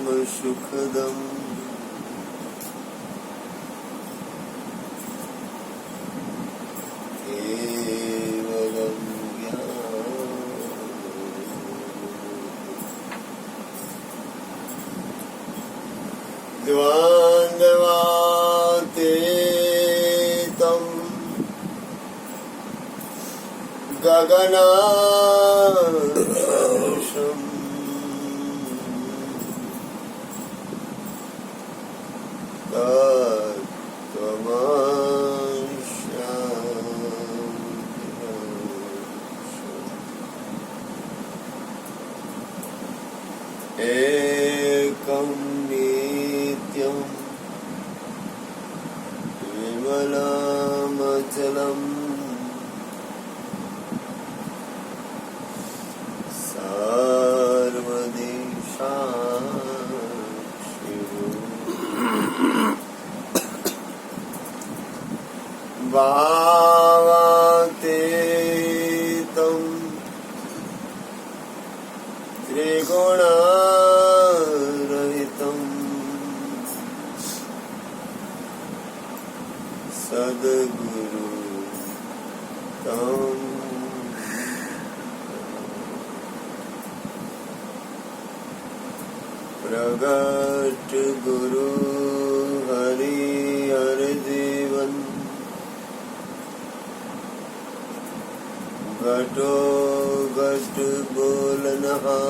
सुखदम् केवलं द्वन्द्वातीतं गगनासदृशम् एकं नित्यं विमलमचलम् सर्वदिशाक्षिरो भावातीतं त्रिगुणरहितं सद्गुरु तं प्रगट गुरु हरि हर जीवन घटो घट बोलनहार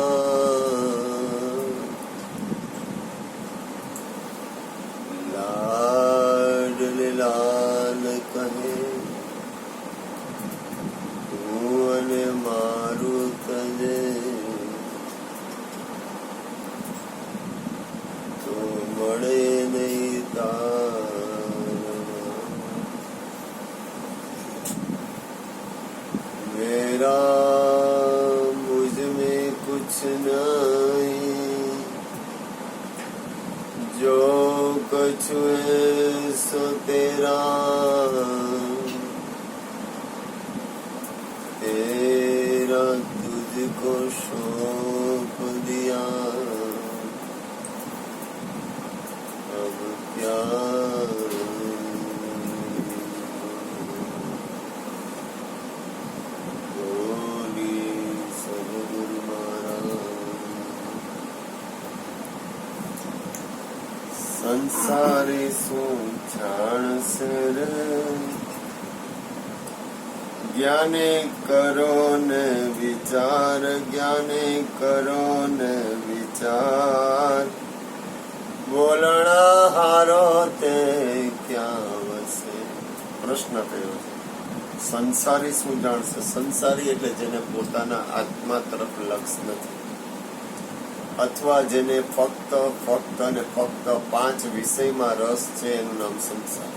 लाडले लाल कहे તું અને મારું તજે તો મળે નહીં मेरा मुझ में कुछ नहीं जो कुछ है सो तेरा तेरा तुझको सौंप दिया अब क्या संसारी શું જાણશે રે જ્ઞાને કરો ને વિચાર જ્ઞાને કરો ને વિચાર બોલણા હારો તે ક્યાં વસે પ્રશ્ન કર્યો છે સંસારી શું જાણશે સંસારી એટલે જેને પોતાના આત્મા તરફ લક્ષ નથી અથવા જેને ફક્ત અને ફક્ત 5 વિષયમાં રસ છે એનું નામ સંસાર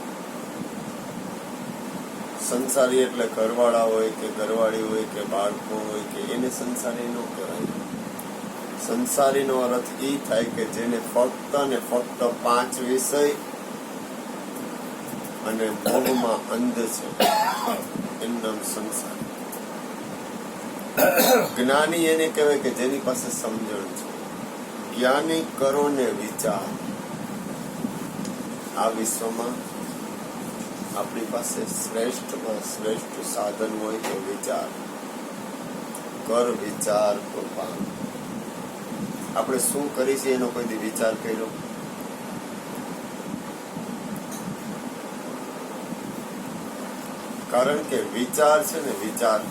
સંસારી એટલે ઘરવાળા હોય કે ઘરવાળી હોય કે બાળકો હોય કે એને સંસારી ન કહેવાય સંસારીનો અર્થ એ થાય કે જેને ફક્ત અને ફક્ત 5 વિષય અને મોહમાં અંધ છે એનું નામ સંસાર જ્ઞાની એને કહેવાય કે જેની પાસે સમજણ છે જ્ઞાની કરો ને વિચાર આ વિશ્વમાં આપણી પાસે શ્રેષ્ઠમાં શ્રેષ્ઠ સાધન હોય તો વિચાર કર વિચાર તો પામ આપણે શું કરી છે એનો કોઈ વિચાર કર્યો કારણ કે વિચાર છે ને વિચાર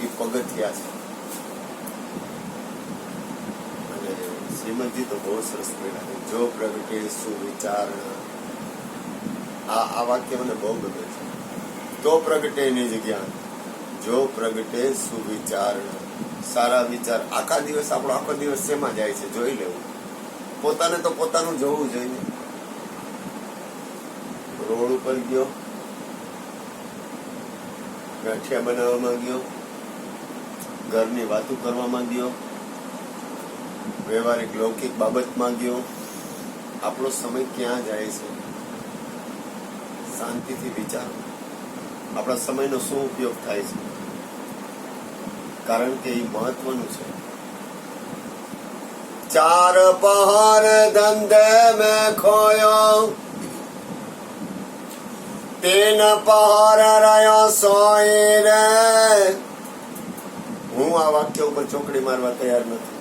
એ પગથિયા છે શ્રીમદજી તો બહુ સરસ બોલ્યા જો પ્રગટે સુવિચારણા આ વાક્ય મને બહુ ગમે છે તો પ્રગટે નિજ જ્ઞાન જો પ્રગટે સુવિચારણા સારા વિચાર આખા દિવસ આપણો આખો દિવસ શેમાં જાય છે જોઈ લેવું પોતાને તો પોતાનું જોવું જોઈએ રોડ ઉપર ગયો ગાંઠિયા બનાવવામાં ગયો ઘરની વાતો કરવામાં ગયો વ્યવહારિક લૌકિક બાબતમાં ગયો આપણો સમય ક્યાં જાય છે શાંતિથી વિચારો આપણા સમયનો શું ઉપયોગ થાય છે કારણ કે એ મહત્વનું છે चार पहर धंधे में खोयो, तीन पहर रह्यो सोई रे। હું આ વાક્ય ઉપર ચોકડી મારવા તૈયાર નથી.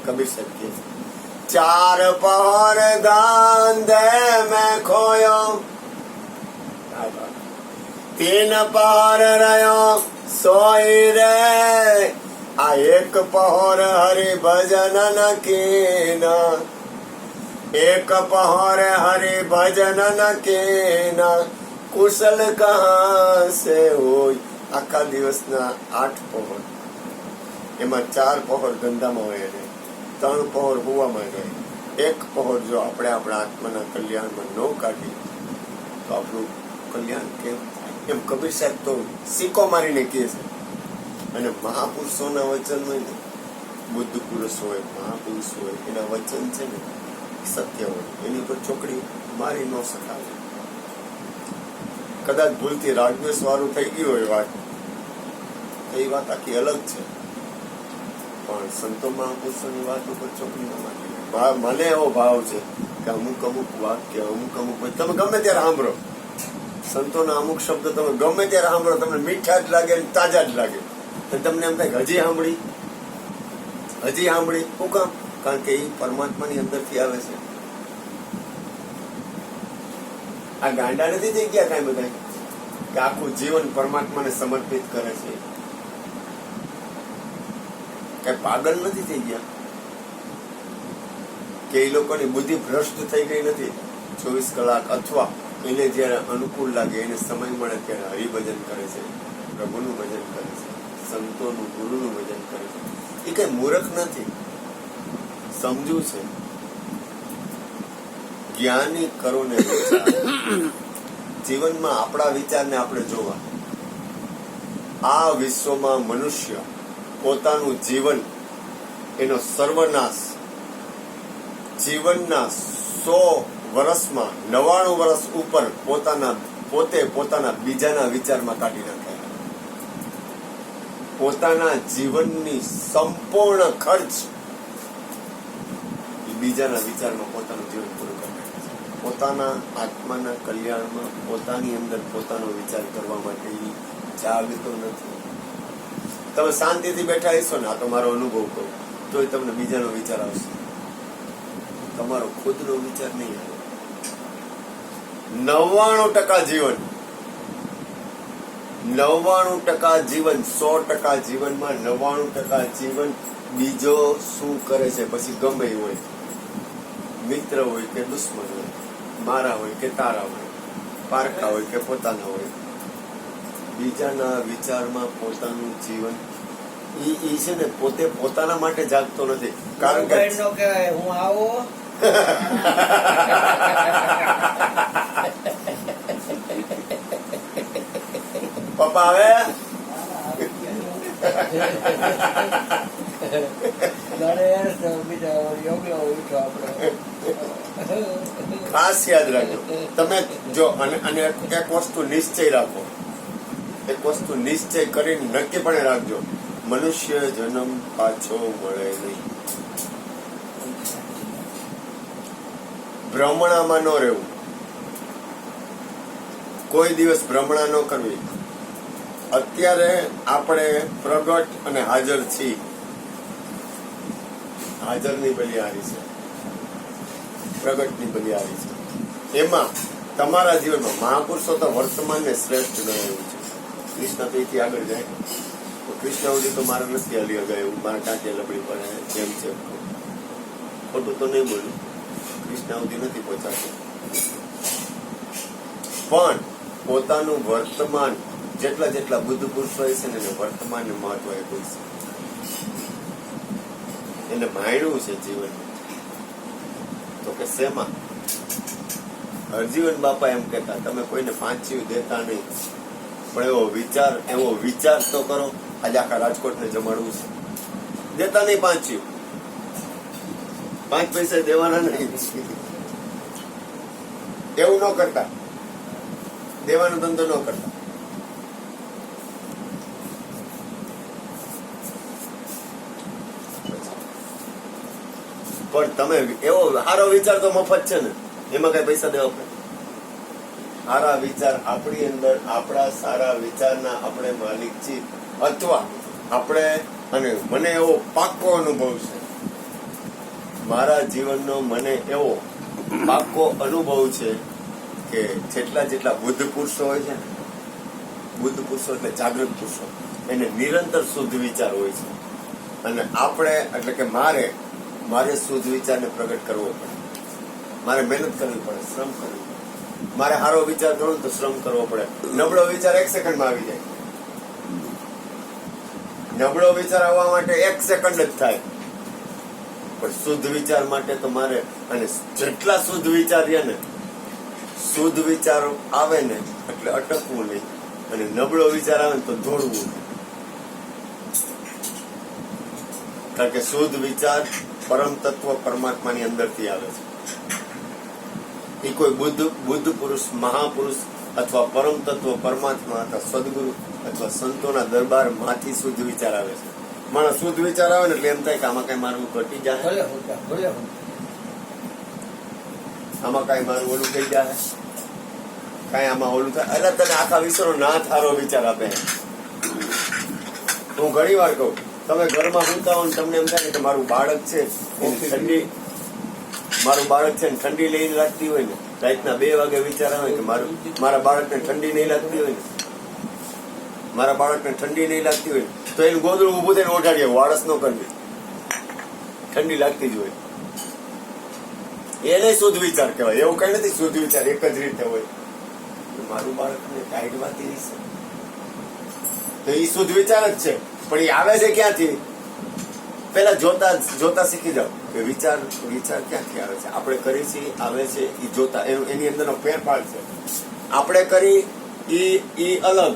કબીર સાહેબ કહે છે, ચાર પહર ધંધે में खोयो, तीन पहर रह्यो सोई रे। आ एक पहर हरि भजन न कीना, एक पहर हरि भजन न कीना, कुशल कहाँ से होय। આખા દિવસના 8 પહોર, એમાં 4 પહોર ધંધામાં હોય ને 3 પહોર હોવામાં જાય. એક પહોર જો આપણે આપણા આત્માના કલ્યાણમાં ન કાઢીએ તો આપણું કલ્યાણ કેમ થાય? એમ કબીર સાહેબ તો સિક્કો મારીને કહે છે. અને મહાપુરુષોના વચન હોય ને, બુદ્ધ પુરુષ હોય, મહાપુરુષ હોય, એના વચન છે ને સત્ય હોય, એની પર ચોકડી મારી ન શકાય. કદાચ ભૂલથી રાગદ્વેષ વાળું થઈ ગયું હોય વાત, તો એ વાત આખી અલગ છે. પણ સંતો મહાપુરુષોની વાત ઉપર ચોકડી ન મારી. મને એવો ભાવ છે કે અમુક વાક્ય, અમુક તમે ગમે ત્યારે સાંભળો, સંતોના અમુક શબ્દ તમે ગમે ત્યારે સાંભળો, તમને મીઠા જ લાગે, તાજા જ લાગે. તમને એમ થાય કે હજી સાંભળી. શું કામ? કારણ કે એ પરમાત્માની અંદરથી આવે છે. આ ગાંડા નથી થઈ ગયા કાંઈ બધા કે આખું જીવન પરમાત્માને સમર્પિત કરે છે? કઈ પાગલ નથી થઈ ગયા કે એ લોકોની બુદ્ધિ ભ્રષ્ટ થઈ ગઈ નથી? 24 કલાક અથવા એને જયારે અનુકૂળ લાગે, એને સમય મળે ત્યારે હરિભજન કરે છે, પ્રભુનું ભજન કરે છે, સંતોનું, ગુરુનું ભજન કરે છે. એ કઈ મૂર્ખ નથી, સમજુ છે. જ્ઞાની કરો ને વિચાર. જીવનમાં આપણા વિચારને આપણે જોવા. આ વિશ્વમાં મનુષ્ય પોતાનું જીવન, એનો સર્વનાશ જીવનના 100 વર્ષમાં 99 વર્ષ ઉપર પોતાના બીજાના વિચારમાં કાઢી નાખે. પોતાના જીવનની સંપૂર્ણ ખર્ચ બીજાના વિચારમાં પોતાનું જીવન પૂરું કરી નાખે છે. પોતાના આત્માના કલ્યાણમાં પોતાની અંદર પોતાનો વિચાર કરવા માટે જાગતો નથી. તમે શાંતિથી બેઠા હશો ને, આ તો મારો અનુભવ કહું, તો તમને બીજાનો વિચાર આવશે, તમારો ખુદનો વિચાર નહીં આવે. 99% જીવન 100% જીવનમાં 99% જીવન બીજો શું કરે છે પછી ગમે હોય, મિત્ર હોય કે દુશ્મન હોય, મારા હોય કે તારા હોય, પારકા હોય કે પોતાના હોય, બીજાના વિચારમાં પોતાનું જીવન ઈ છે ને પોતે પોતાના માટે જાગતો નથી. કારણ કે હું આવો પપ્પા આવે ખાસ યાદ રાખજો તમે. જો અને એક વસ્તુ નિશ્ચય રાખો, એક વસ્તુ નિશ્ચય કરીને નક્કીપણે રાખજો, મનુષ્ય જન્મ પાછો મળે નહીં. ભ્રમણામાં ન રહેવું, કોઈ દિવસ ભ્રમણા ન કરવી. અત્યારે આપણે પ્રગટ અને હાજર છીએ. હાજરની બલિહારી છે, પ્રગટની બલિહારી છે. એમાં તમારા જીવનમાં મહાપુરુષો તો વર્તમાનને શ્રેષ્ઠ ગણાવ્યું છે. કૃષ્ણ તો એથી આગળ જાય તો કૃષ્ણ સુધી તો મારે નથી હલી અગાયું, મારા ટાંટિયા લબડી પડે જેમ છે. ખોટું તો નહીં બોલું, કૃષ્ણ સુધી નથી પહોંચાતું. પણ પોતાનું વર્તમાન જેટલા બુદ્ધ પુરુષો હોય છે ને એને વર્તમાનને મહત્વ આપ્યું છે. એને માણ્યું છે જીવન. તો કે શેમાં? હરજીવન બાપા એમ કહેતા, તમે કોઈને પાંચિયું દેતા નહીં, પણ એવો વિચાર તો કરો. આજે આખા રાજકોટને જમાડવું છે, દેતા નહીં પાંચિયું, 5 પૈસા દેવાના નહીં. એવું ન કરતા, દેવાનો ધંધો ન કરતા. પણ તમે એવો સારો વિચાર તો મફત છે ને, એમાં કઈ પૈસા દેવા પડે? સારા વિચાર આપણી અંદર, આપણા સારા વિચારના આપણે માલિક છીએ. અથવા આપણે, અને મને એવો પાક્કો અનુભવ છે, મારા જીવનનો મને એવો પાક્કો અનુભવ છે કે જેટલા બુદ્ધ પુરુષો હોય છે ને, બુદ્ધ પુરુષો એટલે જાગૃત પુરુષો, એને નિરંતર શુદ્ધ વિચાર હોય છે. અને આપણે એટલે કે મારે શુદ્ધ વિચારને પ્રગટ કરવો પડે, મારે મહેનત કરવી પડે, શ્રમ કરવી પડે. મારે સારો વિચાર કરવો તો શ્રમ કરવો પડે. નબળો વિચાર 1 સેકન્ડમાં આવી જાય. નબળો વિચાર આવવા માટે 1 સેકન્ડ જ થાય, પણ શુદ્ધ વિચાર માટે તો મારે, અને જેટલા શુદ્ધ વિચાર રહ્યા ને, શુદ્ધ વિચારો આવે ને એટલે અટકવું નહીં, અને નબળો વિચાર આવે ને તો દોડવું. કારણ કે શુદ્ધ વિચાર પરમ તત્વ પરમાત્માની અંદરથી આવે છે. એ કોઈ બુદ્ધ પુરુષ, મહાપુરુષ અથવા પરમ તત્વ પરમાત્મા અથવા સદગુરુ અથવા સંતોના દરબાર માંથી શુદ્ધ વિચાર આવે છે. માણસ શુદ્ધ વિચાર આવે ને એટલે એમ થાય કે આમાં કઈ મારું ઘટી જાય, આમાં કઈ મારું ઓલું થઈ જાય, કઈ આમાં ઓલું થાય. એટલે તને આખા વિશ્વનો નાથ હારો વિચાર આપે. હું ઘણી વાર કહું, તમે ઘરમાં સુતા હો ને તમને એમ થાય કે મારું બાળક છે ઠંડી, મારું બાળક છે ને ઠંડી લઈને લાગતી હોય ને, રાતના 2 વાગે વિચાર આવે કે મારા બાળકને ઠંડી નહીં લાગતી હોય ને, મારા બાળકને ઠંડી નહીં લાગતી હોય તો એનું ગોદડું ઊભું થઈને ઓઢાડીએ, વાળસ ન કરવી, ઠંડી લાગતી જ હોય. એને શુદ્ધ વિચાર કહેવાય. એવું કઈ નથી શુદ્ધ વિચાર એક જ રીતે હોય. મારું બાળકને ટાઈટ વાતી રહેશે તો એ શુદ્ધ વિચાર જ છે. પણ એ આવે છે ક્યાંથી? પેલા જોતા શીખી જાઓ કે વિચાર ક્યાંથી આવે છે. આપણે કરી છીએ, આવે છે એ જોતા, એની અંદરનો ફેરફાર છે. આપણે કરી ઈ અલગ,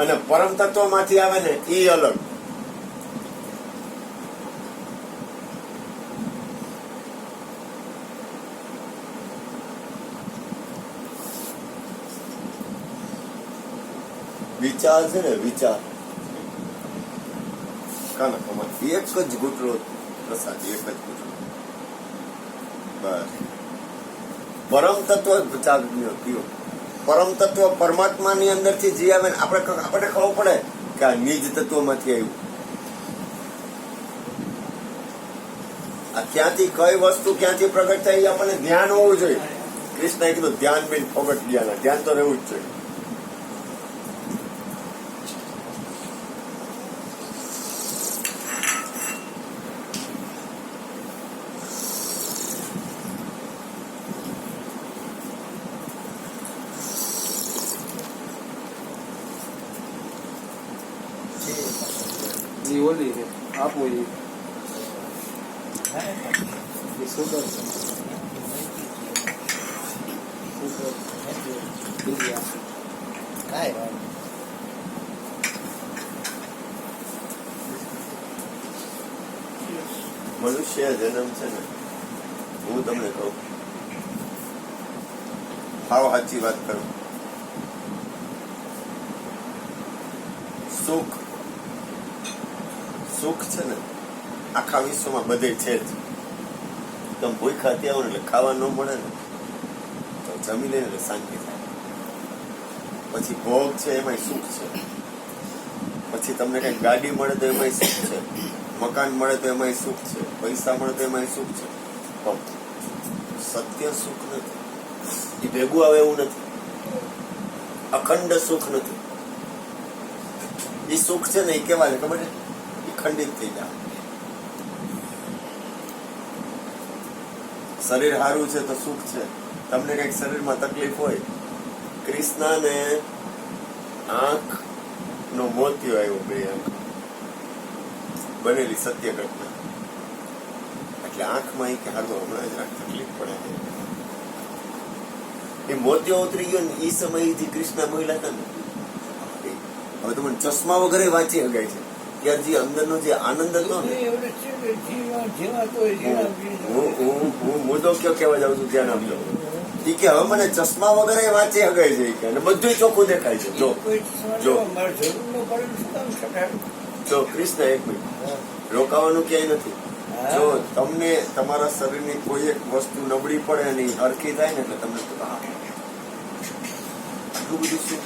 અને પરમ તત્વ માંથી આવે ને ઈ અલગ. વિચાર છે ને, વિચાર કાના કમા એક જ ઘૂંટડો પ્રસાદ, એક જ ઘૂંટડો બસ. પરમ તત્વ પીઓ. પરમ તત્વ પરમાત્માની અંદરથી જે આવે ને, આપણને ખબર પડે કે આ નિજ તત્વમાંથી આવ્યું. આ ક્યાંથી કઈ વસ્તુ ક્યાંથી પ્રગટ થાય એ આપણને ધ્યાન હોવું જોઈએ. કૃષ્ણએ કીધું ધ્યાન બિન ફોગટ જ્ઞાન, ધ્યાન તો રહેવું જ જોઈએ. ઓલી છે આપો એ સુગર મનુષ્ય જન્મ છે ને, હું તમને કહું, હાવ સાચી વાત કરું, સુખ છે ને આખા વિશ્વમાં બધે છે જ. તમે ભૂખા ત્યાં આવો ને એટલે ખાવા ન મળે ને તો જમી લે એટલે શાંતિ થાય. પછી ભોગ છે એમાંય સુખ છે. પછી તમને કઈ ગાડી મળે તો એમાંય સુખ છે, મકાન મળે તો એમાંય સુખ છે, પૈસા મળે તો એમાંય સુખ છે. પણ સત્ય સુખ નથી, એ ભેગું આવે એવું નથી. અખંડ સુખ નથી. એ સુખ છે ને એ કેવા છે ખબર છે? ખંડિત થઈ જાય. શરીર સારું છે તો સુખ છે. તમને કઈક શરીરમાં તકલીફ હોય, કૃષ્ણને આંખ નો મોતિયો આવ્યો, 2 આંખ બનેલી સત્ય ઘટના. એટલે આંખમાં કે હારું હમણાં જ તકલીફ પડે, એ મોતિયો ઉતરી ગયો ને એ સમયે જે કૃષ્ણ બોલ્યા હતા ને, હવે તો મને ચશ્મા વગર વાંચી હગાય છે. ત્યાર જે અંદરનો જે આનંદ હતો ને, હું મુદ્દો કયો કહેવા જાઉં છું, ધ્યાન આપજો. ઈ કે હવે મને ચશ્મા વગર વાંચી હગાય છે ઈ કે, અને બધું ચોખ્ખું દેખાય છે. જો કોઈ જો. મારે જરૂર ન પડે ને શું કામ છટાડું? જો કૃષ્ણ, એક મિનિટ, રોકાવાનું ક્યાંય નથી. જો તમને તમારા શરીરની કોઈ એક વસ્તુ નબળી પડે અને ઈ હરખી થાય ને એટલે તમને આટલું બધું શું?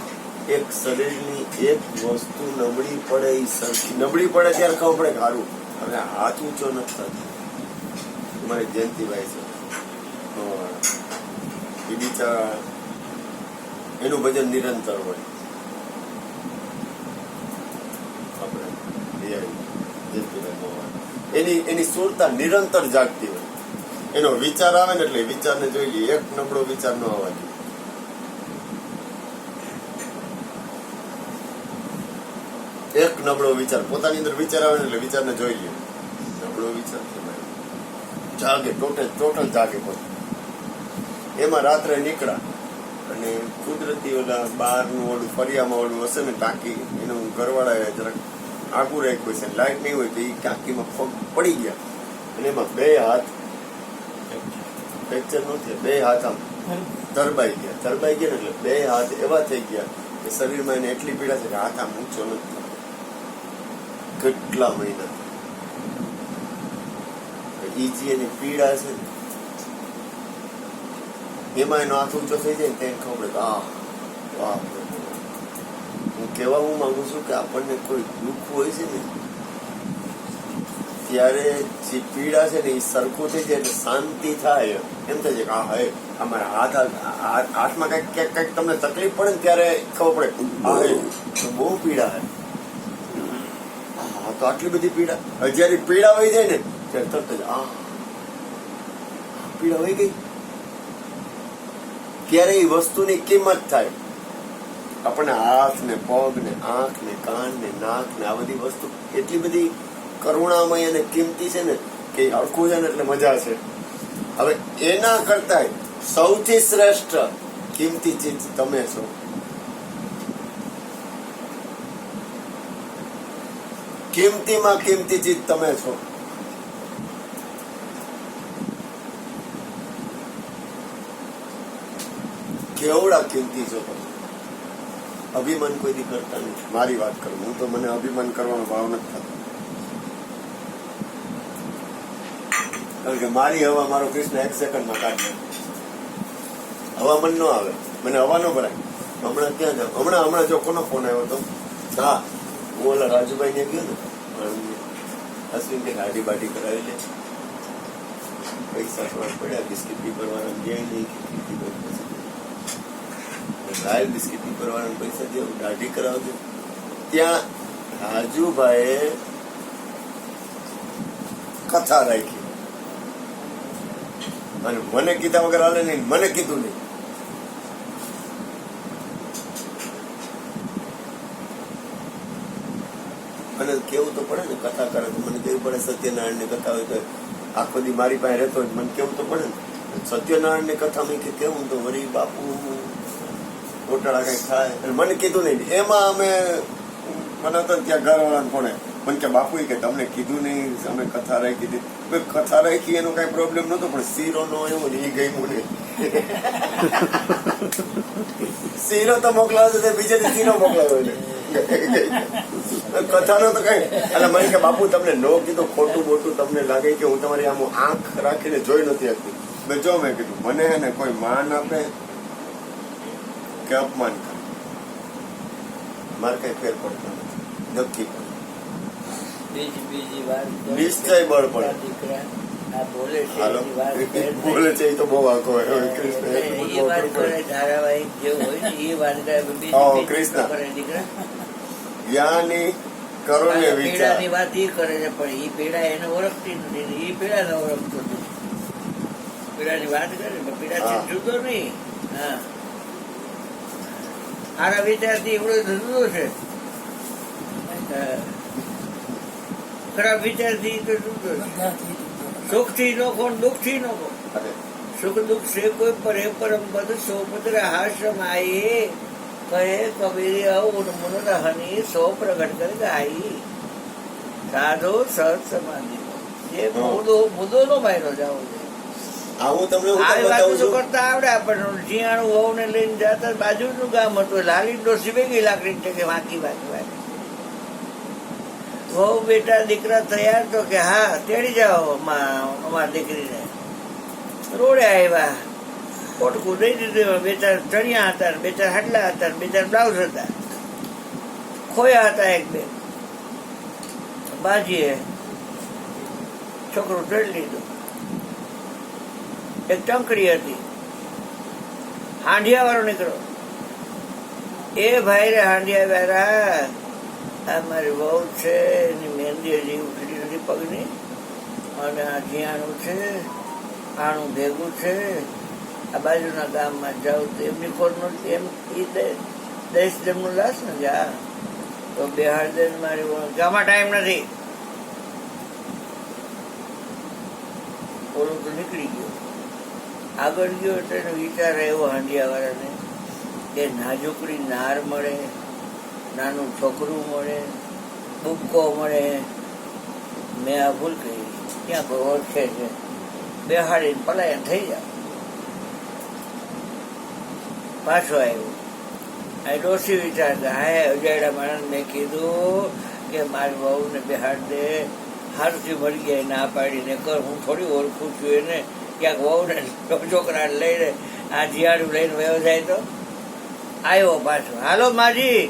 એક શરીરની એક વસ્તુ નબળી પડે, ઈ સરખી નબળી પડે ત્યારે ખબર પડે કે સારું હવે હાથ ઊંચો નથી થતો. તમારી જયંતિભાઈ છે, એ બિચારા એનું ભજન નિરંતર હોય. આપણે જયંતિભાઈ મોહન, એની સુરતા નિરંતર જાગતી હોય. એનો વિચાર આવે ને એટલે વિચારને જોઈ લઈએ, એક નબળો વિચાર ન આવવા જોઈએ. એક નબળો વિચાર પોતાની અંદર વિચાર આવે ને એટલે વિચારને જોઈ લે. નબળો વિચાર જાગે, ટોટલ જાગે. પછી એમાં રાત્રે નીકળ્યા અને કુદરતી ઓલા બહારનું ઓલું ફરિયામાં ઓલું હશે ને ટાંકી, એનું ઘરવાળાએ જરાક આગું રાખ્યું છે, લાઈટ નહીં હોય તો એ ટાંકીમાં પગ પડી ગયા અને એમાં બે હાથ ફ્રેક્ચર નથી, બે હાથ આમ ધરબાઈ ગયા ને એટલે બે હાથ એવા થઈ ગયા કે શરીરમાં એને એટલી પીડા છે કે હાથ આમ ઊંચો નથી. કેટલા મહિના ઈ જે એની પીડા છે ને એમાં એનો હાથ ઊંચો થઈ જાય ને તેને ખબર પડે વાહ. હું કહેવા માંગુ છું કે આપણને કોઈ દુઃખ હોય છે ને ત્યારે જે પીડા છે ને એ સરખું થઈ જાય એટલે શાંતિ થાય. એમ થાય છે કે હા હે અમારા હાથમાં કઈક તમને તકલીફ પડે ને ત્યારે ખબર પડે હા હે બહુ પીડા હે, તો આટલી બધી પીડા. જયારે પીડા વહી જાય ને ત્યારે તરત જ પીડા વહી ગઈ. ત્યારે એ વસ્તુની કિંમત થાય. આપણને હાથ ને પગ ને આંખ ને કાન ને નાક ને આ બધી વસ્તુ એટલી બધી કરુણામય અને કિંમતી છે ને કે હરખું છે ને એટલે મજા છે. હવે એના કરતા સૌથી શ્રેષ્ઠ કિંમતી ચીજ તમે છો. કિંમતીમાં કિંમતી ચીજ તમે છો. કેવડા કિંમતી છો તમે. અભિમાન કોઈ દી કરતા નથી. મારી વાત કરું, હું તો મને અભિમાન કરવાનો ભાવ નથી થતો. કારણ કે મારી હવા મારો કૃષ્ણ એક સેકન્ડમાં કાઢી નાખે. હવામાન ન આવે, મને હવા ન ભરાય. હમણાં ક્યાં જાવ? હમણાં જો કોનો ફોન આવ્યો હતો? હા, હું ઓલા રાજુભાઈ ને ગયો ને અશ્વિન કે ગાડી બાડી કરાવી લે, પૈસા થોડા પડ્યા. બિસ્કીટ પીપર વાળા ગયા નહીં, રાયલ બિસ્કીટ પીપર વાળા પૈસા દે, દાઢી કરાવજો. ત્યાં રાજુભાઈ કથા રાખી અને મને કીધા વગર હાલે નહીં, મને કીધું નહીં. અને કેવું તો પડે ને, કથા કરે તો મને કેવું પડે. સત્યનારાયણ ની કથા હોય તો આખો દી મારી પાસે રહેતો હોય મને કેવું તો પડે ને. સત્યનારાયણ ની કથા મેં કેવું તો વળી બાપુ ગોટાળા કઈ થાય. મને કીધું નહીં. એમાં અમે મને તો ત્યાં ઘર વાળા કોને મને કે બાપુ કે તમને કીધું નહીં, અમે કથા રાખી હતી. કથા રાખી એનો કઈ પ્રોબ્લેમ નતો, પણ શીરો નો આવ્યો ને એ ગઈ મને. શીરો તો મોકલાવ્યો તો બીજે શીરો મોકલાવ્યો ને કથા નો તો કઈ. એટલે મને કે બાપુ તમને નો કીધું, ખોટું મોટું તમને લાગે કે હું તમારી આમ આંખ રાખીને જોઈ નથી શકતી. મેં જો મેં કીધું મને હે ને કોઈ માન આપે કે અપમાન કરે મારે કઈ ફેર પડતો નથી. નક્કી બીજી વાત નિશ્ચય બળ પડે. દીકરા આ બોલે છે હાલો એની વાત બોલે છે એ તો બહુ આખો હોય. એ વાત કરે ધારાવાહિક જેવું હોય ને એ વાત કરે. બીજી કૃષ્ણ. કરે દીકરા જ્ઞાની કરો ને વિચાર. પીડાની વાત એ કરે છે પણ એ પીડા એને ઓળખતી નથી, એ પીડા ને ઓળખતો નથી. પીડાની વાત કરે પણ પીડાથી જુદો નહીં. હા, સારા વિચારથી એવડો જુદો છે, ખરાબ વિચારથી તો જુદો છે. સુખથી નોખો, દુઃખથી નોખો. સુખ દુઃખ છે કોઈ પરે પરમ પદ સો પુત્ર હાસ્ય માયે કહે કબીર અવન મનોરહની સો પ્રગટ કર ગાઈ સાધો સહજ સમાધિ. જે મુદ્દો નો માયનો જાવ છે. આ હું તમને હું આવી કામ વાતો બતાવું તો છું કરતા આવડે આપણને. જીયાણું વહુને લઈને જતા બાજુનું ગામ હતું, લાલી ડોસી ભેગી લાકડી છે કે વાંકી વાંકી. વહુ બેટા દીકરા તૈયાર તો કે હા તેડી જાઓ અમારી દીકરીને. રોડે આવ્યા, પોટકું દઈ દીધું. બે ચાર ચણિયા હતા, બે ચાર હાટલા હતા, બે ચાર બ્લાઉઝ હતા, ખોયા હતા એક બે. બાજીએ છોકરું ચડી લીધું. એક ટંકડી હતી, હાંડિયા વાળો નીકળો. એ ભાઈ રે હાંડિયા વાળા, આ મારી વહુ છે, એની મહેંદી હજી ઉઠી નથી પગની, અને આ જીયાણું છે, આણું ભેગું છે, આ બાજુના ગામમાં જાઉં તો એમની ખોટનું એમ એ દઈશ જમનું લાશ ને જા તો બેહાડ દે મારી વહુ. ગામમાં ટાઈમ નથી. ઓલું તો નીકળી ગયો. આગળ ગયો એટલે એનો વિચાર આવ્યો હાંડિયાવાળાને કે નાજુકડી નાર મળે, નાનું છોકરું મળે, બુક્કો મળે. મેં આ ભૂલ કરી, ક્યાં કોઈ ઓળખે છે, બેહાડીને પલાયન થઈ જાય. પાછો આવ્યો. આ ડોસી વિચારતા હા અજાયડા માણસ મેં કીધું કે મારી વહુને બેહાડ દે, હારથી મળી ગયા ના પાડીને કર. હું થોડી ઓળખું છું એને, ક્યાંક વહુને છોકરાને લઈને આ જીયાડું લઈને વયો જાય તો. આવ્યો પાછો, હાલો માજી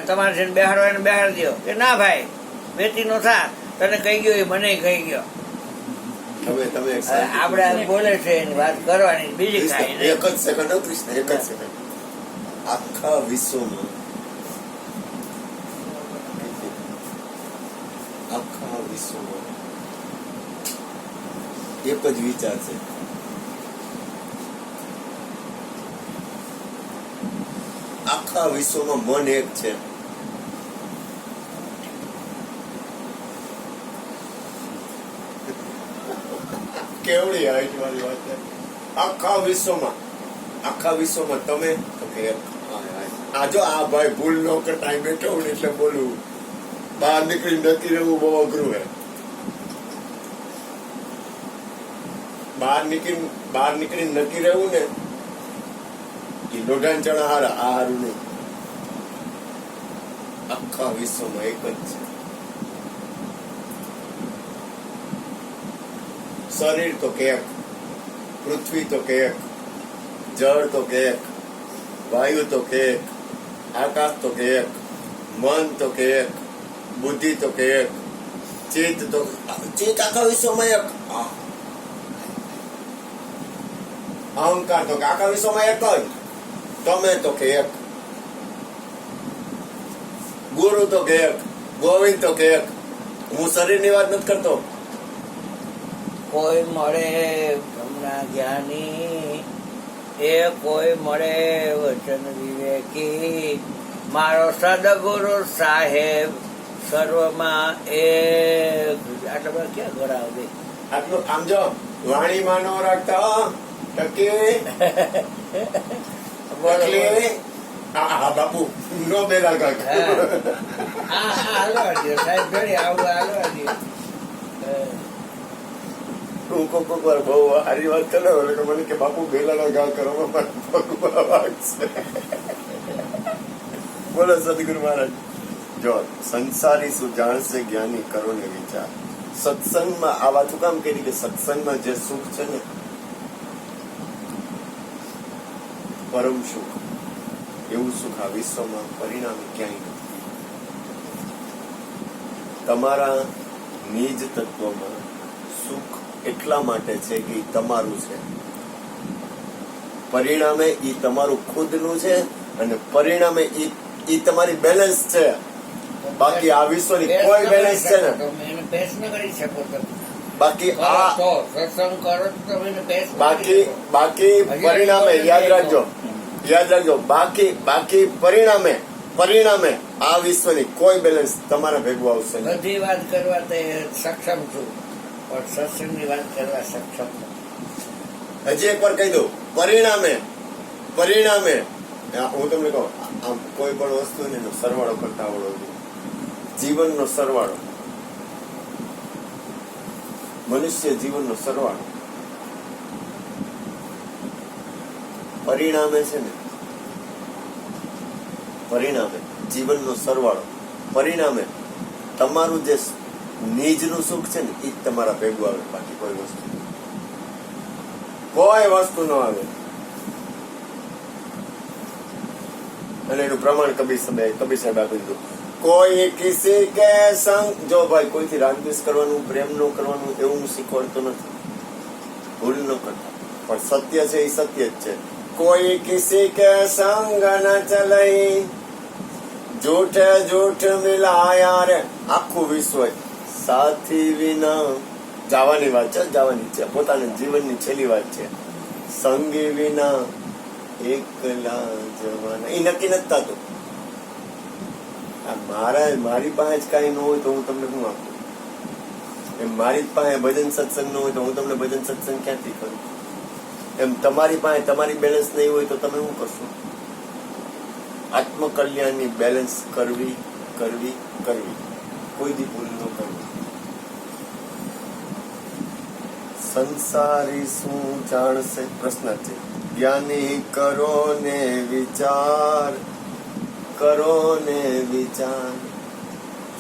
તમારે છે બેહાડવાને બેહાડી દો. કે ના ભાઈ વેતી નો થા, તને કહી ગયો એ મને કહી ગયો. હવે તમે એક આપણે બોલે છે એની વાત કરવાની, બીજી કાંઈ નહીં. એક જ સેકન્ડ કૃષ્ણ, એક જ સેકન્ડ. આખા વિશ્વમાં એક જ વિચાર છે, આખા વિશ્વમાં મન એક છે. કેવડી હાઈટ વાળી વાત છે. આખા વિશ્વમાં તમે તો કે આ જો આ ભાઈ ભૂલ ન કરતા બેઠો ને એટલે બોલું, બહાર નીકળી નક્કી રહેવું બહુ અઘરું હે. બહાર નીકળી નક્કી રહેવું ને એ લોઢાન ચણા હારા, આ હારું નહીં. આખા વિશ્વમાં એક જ છે. શરીર તો કેક, પૃથ્વી તો કેક, જળ તો કેક, વાયુ તો કેક, આકાશ તો કેક, મન તો કેક, બુદ્ધિ તો કેક, ચિત્ત તો આખા વિશ્વમાં એક. અહંકાર તો આખા વિશ્વમાં એક જ. તમે તો કેક, ગુરુ તો કેક, ગોવિંદ તો કેક. હું શરીરની વાત નથી કરતો. કોઈ મળે બ્રહ્મના જ્ઞાની, એ કોઈ મળે વચન વિવેકી, મારો સદગુરુ સાહેબ સર્વમાં એક. આટલા બધા ક્યાં ગળાવ દે આટલું આમ જો વાણીમાં નો રાખતા ટકી હા બાપુ નો બેલા કાકા. હા હાલવા દે સાહેબ, ઘડી આવું હાલવા દે. હું કોક વાર બહુ સારી વાત કરે એટલે મને કે બાપુ બેલાનો ગા કરવામાં વાગશે. બોલો સદગુરુ મહારાજ. જો સંસારી શું જાણશે જ્ઞાની કરો ને વિચાર. સત્સંગમાં આ વાત કામ કરી કે સત્સંગમાં જે સુખ છે ને પરમ સુખ, એવું સુખ આ વિશ્વમાં પરિણામે ક્યાંય નથી. તમારા નિજ તત્વમાં સુખ એટલા માટે છે કે ઈ તમારું છે, પરિણામે ઈ તમારું ખુદનું છે, અને પરિણામે ઈ તમારી બેલેન્સ છે. બાકી આ વિશ્વની કોઈ બેલેન્સ છે ને એને પેશ ન કરી શકો તમે. બાકી આ સત્સંગ કરો તો એને પેશ ન કરી બાકી શકો. બાકી પરિણામે યાદ રાખજો બાકી પરિણામે આ વિશ્વની કોઈ બેલેન્સ તમારા ભેગું આવશે નહીં. બધી વાત કરવા તે સક્ષમ છું, પણ સત્સંગની વાત કરવા સક્ષમ નથી. હજી એક વાર કહી દઉં, પરિણામે હું તમને કહું, આમ કોઈ પણ વસ્તુ ને એનો સરવાળો કરતા આવડવો જોઈએ. જીવનનો સરવાળો, મનુષ્ય જીવનનો સરવાળો પરિણામે છે ને, પરિણામે જીવનનો સરવાળો, પરિણામે તમારું જે નિજનું સુખ છે ને એ જ તમારા ભેગું આવે, બાકી કોઈ વસ્તુ ન આવે. અને એનું પ્રમાણ કબીર સાહેબ આપી દીધું. કોઈ કિસી કે સંગ, જો ભાઈ કોઈથી રાગદ્વેષ કરવાનું, પ્રેમ ન કરવાનું એવું શીખવાડતો નથી, ભૂલ ન કરતા, પણ સત્ય છે એ સત્ય જ છે. કોઈ કિસી કે સંગ ન ચલઈ, જૂઠ જૂઠ મિલાયા રે. આખું વિશ્વ સાથી વિના, જવાની વાત છે, જવાની છે, પોતાના જીવનની છેલ્લી વાત છે. સંગી વિના એકલા જવાના, એ નક્કી નથી થતું. મારી પાસે જ કઈ ન હોય તો હું તમને શું આપું? એમ મારી પાસે ભજન સત્સંગ ન હોય તો હું તમને ભજન સત્સંગ ક્યાંથી કરું? એમ તમારી પાસે તમારી બેલેન્સ નહીં હોય તો તમે શું કરશો? આત્મકલ્યાણની બેલેન્સ કરવી કરવી કરવી, કોઈ દી ભૂલ ન કરવી. સંસારી શું જાણશે? પ્રશ્ન છે. જ્ઞાની કરો ને વિચાર, કરો ને વિચાર.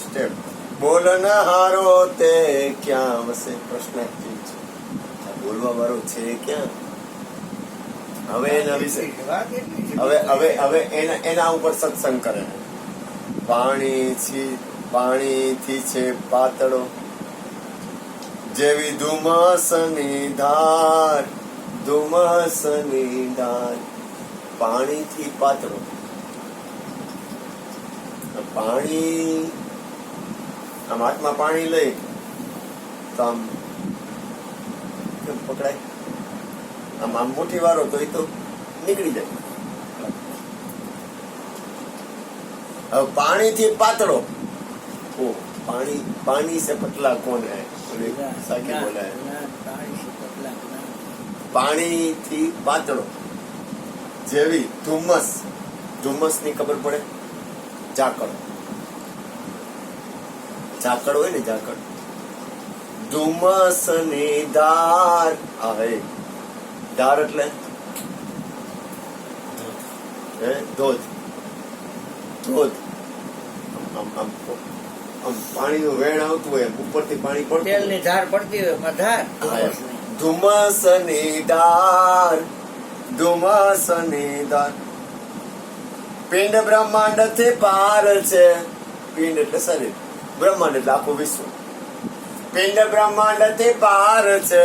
સ્ટેપ. બોલનારો તે ક્યાં વસે? પ્રશ્ન છે. બોલવા વાળો છે ક્યાં? હવે એના વિશે હવે એના ઉપર સત્સંગ કરે. પાણીથી છે પાતળો, જેવી ધુમ્મસની ધાર, ધુમ્મસની ધાર. પાણીથી પાતળો. પાણી આમ હાથમાં પાણી લઈ તો આમ કેમ પકડાય? આમ મુઠ્ઠી વાળો તો એ તો નીકળી જાય. હવે પાણીથી પાતળો. ઓ पानी से पतला कौन है? साकी बोला है. પાણી થી પાતળો, જેવી ધુમ્મસ. ધુમ્મસ ની ખબર પડે? ઝાકળ. ઝાકળ હોય ને, ઝાકળ. ધુમ્મસ ની ધાર. આ હે ધાર એટલે ધોધ. ધોધ. આમ પાણી નું વેણ આવતું હોય, ઉપરથી પાણી પડતું, તેલ ની ધાર પડતી હોય, ધાર. ધુમ્મસ ની ધાર, ધુમ્મસ ની ધાર. પિંડ બ્રહ્માંડ થી પાર છે. પિંડ એટલે શરીર, બ્રહ્માંડ એટલે આખું વિશ્વ. પિંડ બ્રહ્માંડ થી પાર છે,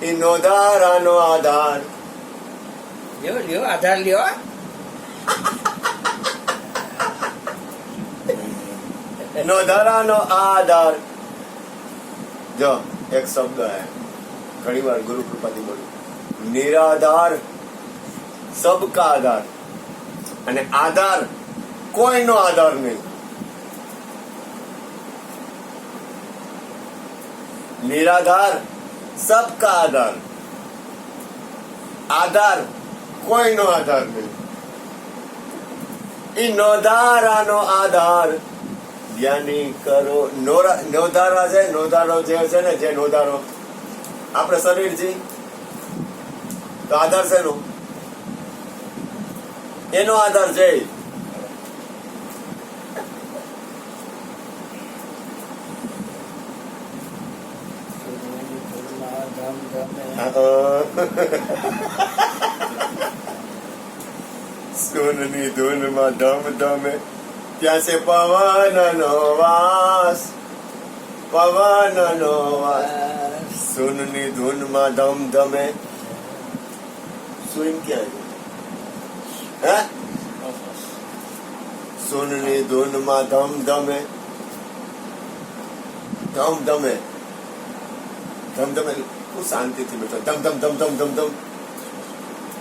એનો ધારાનો આધાર. લ્યો આધાર લ્યો. નો ધારાનો આધાર. જો એક શબ્દ હે, ઘણી વાર ગુરુ કૃપાથી બોલું. નિરાધાર, સબકા આધાર. અને આધાર કોઈનો આધાર નહીં. નિરાધાર, સબકા આધાર. આધાર કોઈનો આધાર નહીં. ઈ નોધારાનો આધાર. જ્ઞાની કરો. નોધારા છે, નોધારો જે છે ને, જે નોધારો આપણે શરીર છે, તો આધાર છે નો, એનો આધાર છે. સોનની ધૂનમાં ધમ ધમે, ત્યાં છે પવન નો વાસ. પવન નો વાસ. સોનની ધૂનમાં ધમ ધમે. સુન ક્યાં છે? સોનની ધૂનમાં ધમ ધમે. ધમ ધમે. ધમ ધમે. હું શાંતિથી બેઠો. ધમ ધમ ધમ ધમ ધમ ધમ.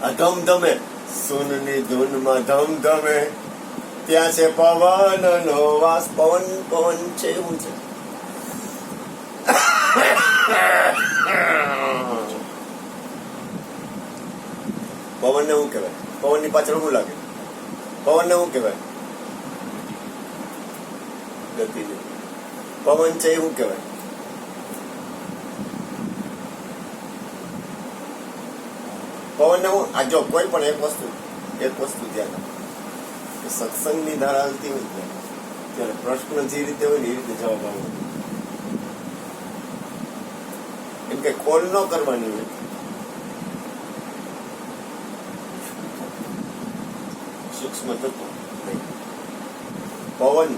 આ ધમ ધમે. સોનની ધૂનમાં ધમ ધમે, ત્યાં છે પવન નો વાસ. પવન પવન છે એવું છે. પવન ને શું કહેવાય? પવન ની પાછળ શું લાગે? પવન ને શું કહેવાય? ગતિ. પવન છે એવું કહેવાય. પવન હું આ જો કોઈ પણ એક વસ્તુ ધ્યાન આપો કે સત્સંગની ધારા હાલતી હોય ને ત્યારે પ્રશ્ન જે રીતે હોય ને એ રીતે જવાબ આવવો એમ કે કોલ ન કરવાની હોય સૂક્ષ્મ તત્વ નહીં. પવન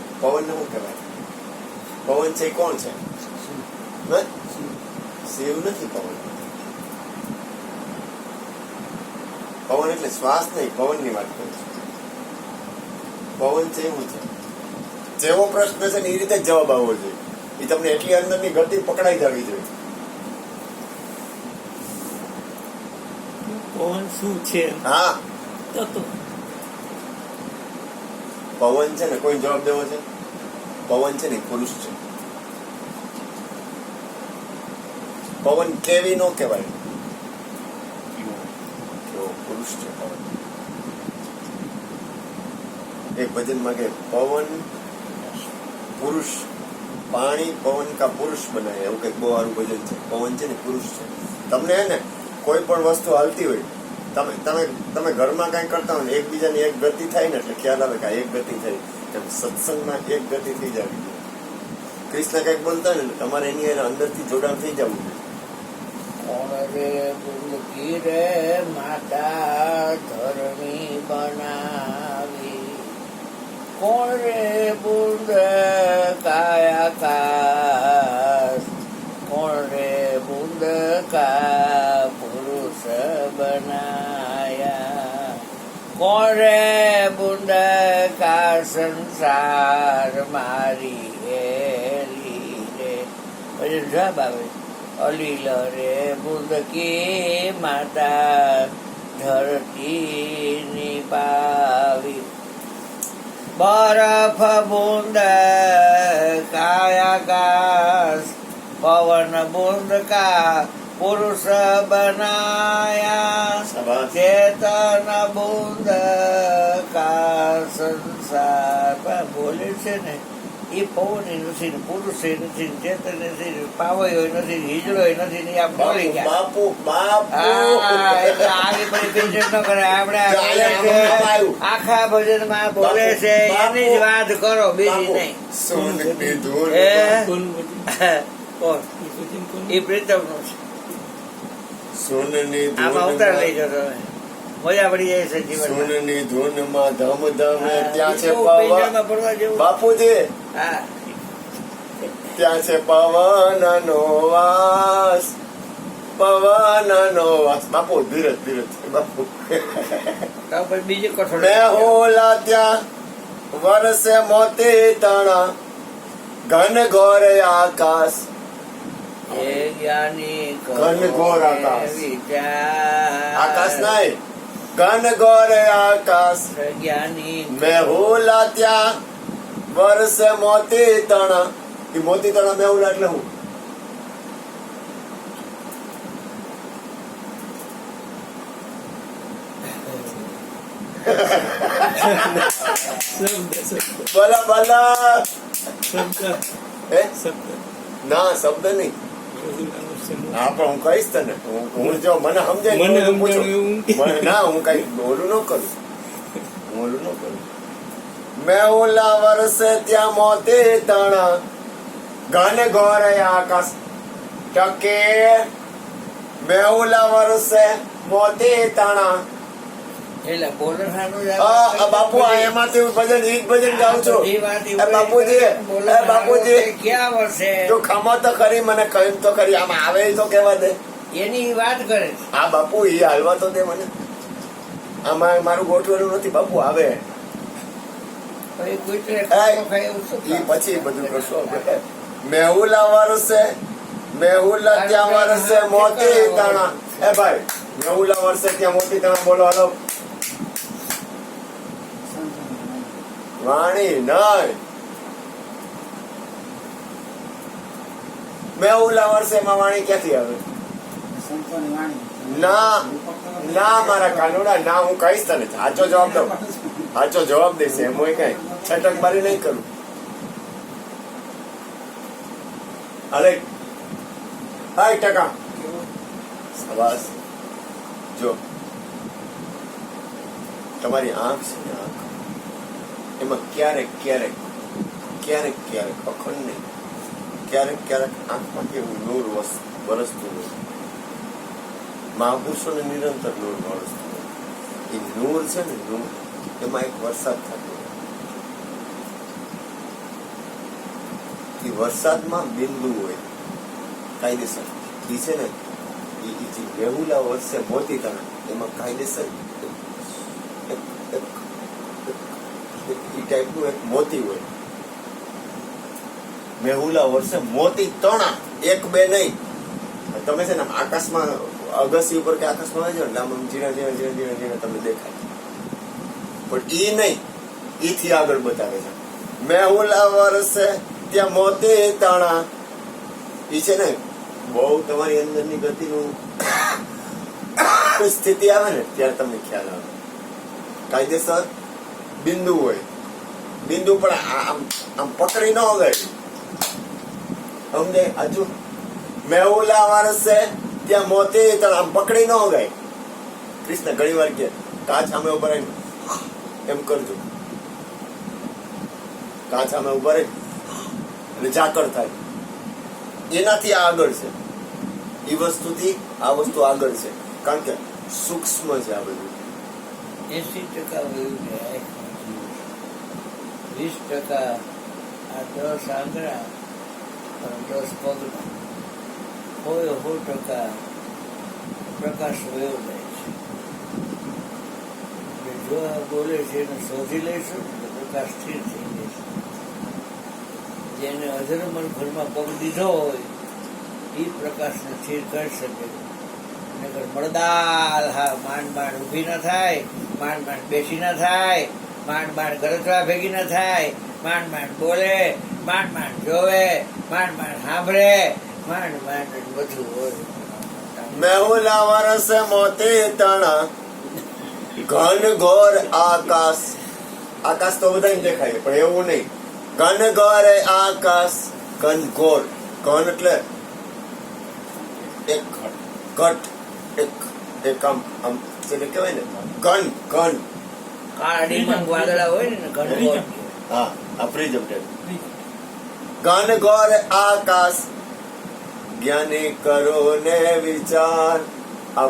ને શું કહેવાય? પવન છે એ કોણ છે? હે? શિવ નથી પવન. પવન એટલે શ્વાસ નહીં, પવનની વાત કરું છું. પવન છે એવું છે જેવો પ્રશ્ન છે ને એ રીતે જ જવાબ આવવો જોઈએ. એ તમને એટલી અંદરની ગતિ પકડાઈ જવી જોઈએ. પવન શું છે? હા, તત્વ. પવન છે ને કોઈ જવાબ દેવો છે? પવન છે ને એ પુરુષ છે. પવન કેવી નો કહેવાય, કેવો પુરુષ છે પવન. એક ભજનમાં કે પવન પુરુષ, પાણી પવન કા પુરુષ બનાવે, એવું કઈક બહુ સારું ભજન છે. પવન છે ને પુરુષ છે. તમને હે ને કોઈ પણ વસ્તુ હાલતી હોય, તમે ઘરમાં કઈ કરતા હોય ને એકબીજાની એક ગતિ થાય ને એટલે ખ્યાલ આવે કે એક ગતિ થઈ. એમ સત્સંગમાં એક ગતિ થઈ જવી જોઈએ. કૃષ્ણ કઈક બોલતા હોય ને તમારે એની અંદરથી જોડાણ થઈ જવું જોઈએ. કોણ રે બુંદકી રે માતા ધરણી બનાવી, કોણ રે બુંદ કાયાકાશ, કોણ રે બુંદ કા પુરુષ બનાયા, કોણ રે બુંદ કા સંસાર મારી હેરી રે. પછી જવાબ આવે અલીલ રે બુંદ કી માતા ધરતી ની પાવી, બરફ બુંદ કાયાકાશ, પવન બુંદ કા પુરુષ બનાયા, શાબાશ. ચેતન બુંદ કા સંસાર. બોલે છે ને એ પવન નથી ને પુરુષ નથી ને ચેતન નથી ને પાવયો નથી ને હિજડો નથી ને આ બોલી ગયા. બાપુ બાપુ એટલે આવી બધી પીછેડ ન કરે. આપણે આ ચાલે, બોલે છે, આમાં આવ્યું. આખા ભજનમાં બોલે છે એની જ વાત કરો, બીજી નહીં. સોનની ધૂન એ કોણ? એ પ્રીતમ નું છે. સોનની આમાં ઉતાર લઈ જતો મજા પડી જાય છે જીવન. સોનની ધૂનમાં ધમ ધમ ત્યાં છે પવન પવન. બાપુજી હા, ત્યાં છે પવન નો વાસ, પવન નો વાસ. બાપુ ધીરજ ધીરજ બાપુ. તો પછી બીજી કઠોળ મેહોલા ત્યાં વરસે મોતી તણા, ઘન ઘોર આકાશ. એ જ્ઞાની ઘનઘોર આકાશ. વિચાર આકાશ નહીં, ઘન ઘોર આકાશ. જ્ઞાની મેહુલા ત્યાં વરસે મોતી તણા. એ મોતી તણા મેહુલા એટલે હું? બોલા બોલા. હે? ના શબ્દ નહીં. હા પણ હું કહીશ તને. હું જો મને સમજાય તો હું પૂછું. ના હું કઈ ઓલું ન કરું. મેહુલા વરસે ત્યાં મોતી તણા, ઘન ઘોર આકાશ. ટકે મેહુલા વરસે મોતી તણા. એટલે બોલવાનું બાપુ આ એમાંથી હું ભજન ઈ જ ભજન ગાઉં છું. બાપુજી બાપુજી ક્યાં વર્ષે તું ખમો તો ખરી, મને કહ્યું તો ખરી. આમાં આવે ઈ તો કેવા દે. એની વાત કરે છે. હા બાપુ ઈ હાલવા તો દે મને. આમાં મારું ગોઠવેલું નથી બાપુ. આવે પછી કૂતરે ખાય એવું શું ઈ પછી બધું કરશો. મેહુલા વરસે, મેહુલા ત્યાં વરસે મોતી તણા. એ ભાઈ મેહુલા વરસે ત્યાં મોતી તણા બોલો હાલો. વાણી નહીં. મેહુલા વર્ષે માં વાણી ક્યાંથી આવે? ના ના મારા કાનુડા ના. હું કહીશ તને સાચો જવાબ દઉં. સાચો જવાબ દેશે એમ હોય કઈ છટકબારી નહીં કરું. અરે 60%. શાબાશ. જો તમારી આંખ છે ને આંખ, એમાં ક્યારેક ક્યારેક ક્યારેક ક્યારેક અખંડ નહીં, ક્યારેક ક્યારેક આંખમાંથી એવું નૂર વરસતું હોય. મહાપુરુષોને નિરંતર નૂર વરસતું હોય. એ નૂર છે ને નૂર, એમાં એક વરસાદ થતો હોય. એ વરસાદમાં બિંદુ હોય કાયદેસર. એ છે ને એ જે વેહુલા વર્ષે મોતી તણા, એમાં કાયદેસર એ ટાઈપનું એક મોતી હોય. મેહુલા વર્ષે મોતી તણા, એક બે નહીં. તમે છે ને આકાશમાં અગસી ઉપર કે આકાશમાં આવે છે એટલે આમ ઝીણા ઝીણા ઝીણા ઝીણા ઝીણા તમને દેખાય, પણ ઈ નહીં, ઈથી આગળ બતાવે છે. મેહુલા વર્ષે ત્યાં મોતી તણા. ઈ છે ને બહુ તમારી અંદરની ગતિનું સ્થિતિ આવે ને ત્યારે તમને ખ્યાલ આવે. કાયદેસર બિંદુ હોય, બિંદુ પણ આમ આમ પકડી ન વગાડી અમને હજુ. મેહુલા વર્ષે ત્યાં મોતી તણા, આમ પકડી ન વગાય. કૃષ્ણ ઘણી વાર કે કાચ સામે ઉભા રહીને એમ કરજો, કાચ સામે ઉભા રહી એટલે ઝાકળ થાય. એનાથી આ આગળ છે, એ વસ્તુથી આ વસ્તુ આગળ છે, કારણ કે સૂક્ષ્મ છે આ બધું. 80% વયું જાય, 20% આ 10 આંગળા અને 10 પગના હોય, 100% પ્રકાશ વયો જાય છે. એટલે જો આ બોલે છે એને શોધી લઈશું તો પ્રકાશ સ્થિર થઈ જશે. જેને અજરમર ઘરમાં પગ દીધો હોય એ પ્રકાશને સ્થિર કરી શકે. નકર મળદાલ હા માંડ માંડ ઊભી ના થાય, માંડ માંડ બેસી ના થાય, માંડ માંડ ગરજવા ભેગી ના થાય, માંડ માંડ બોલે, માંડ માંડ જોવે, માંડ માંડ સાંભળે, માંડ માંડ બધું હોય. મેહુલા વર્ષે મોતી તણા, ઘન ઘોર આકાશ. આકાશ તો બધાને દેખાય પણ એવું નહીં. ઘન ઘોર આકાશ, ઘન ઘોર. ઘન એટલે એક ઘટ, એક આમ આમ જેને કહેવાય ને ઘન ઘન. કાળા ડિમંગ વાદળા હોય ને ઘણું હા, આ પ્રિઝમ ટાઈપ. ઘન ઘોર આકાશ, જ્ઞાની કરો ને વિચાર. આ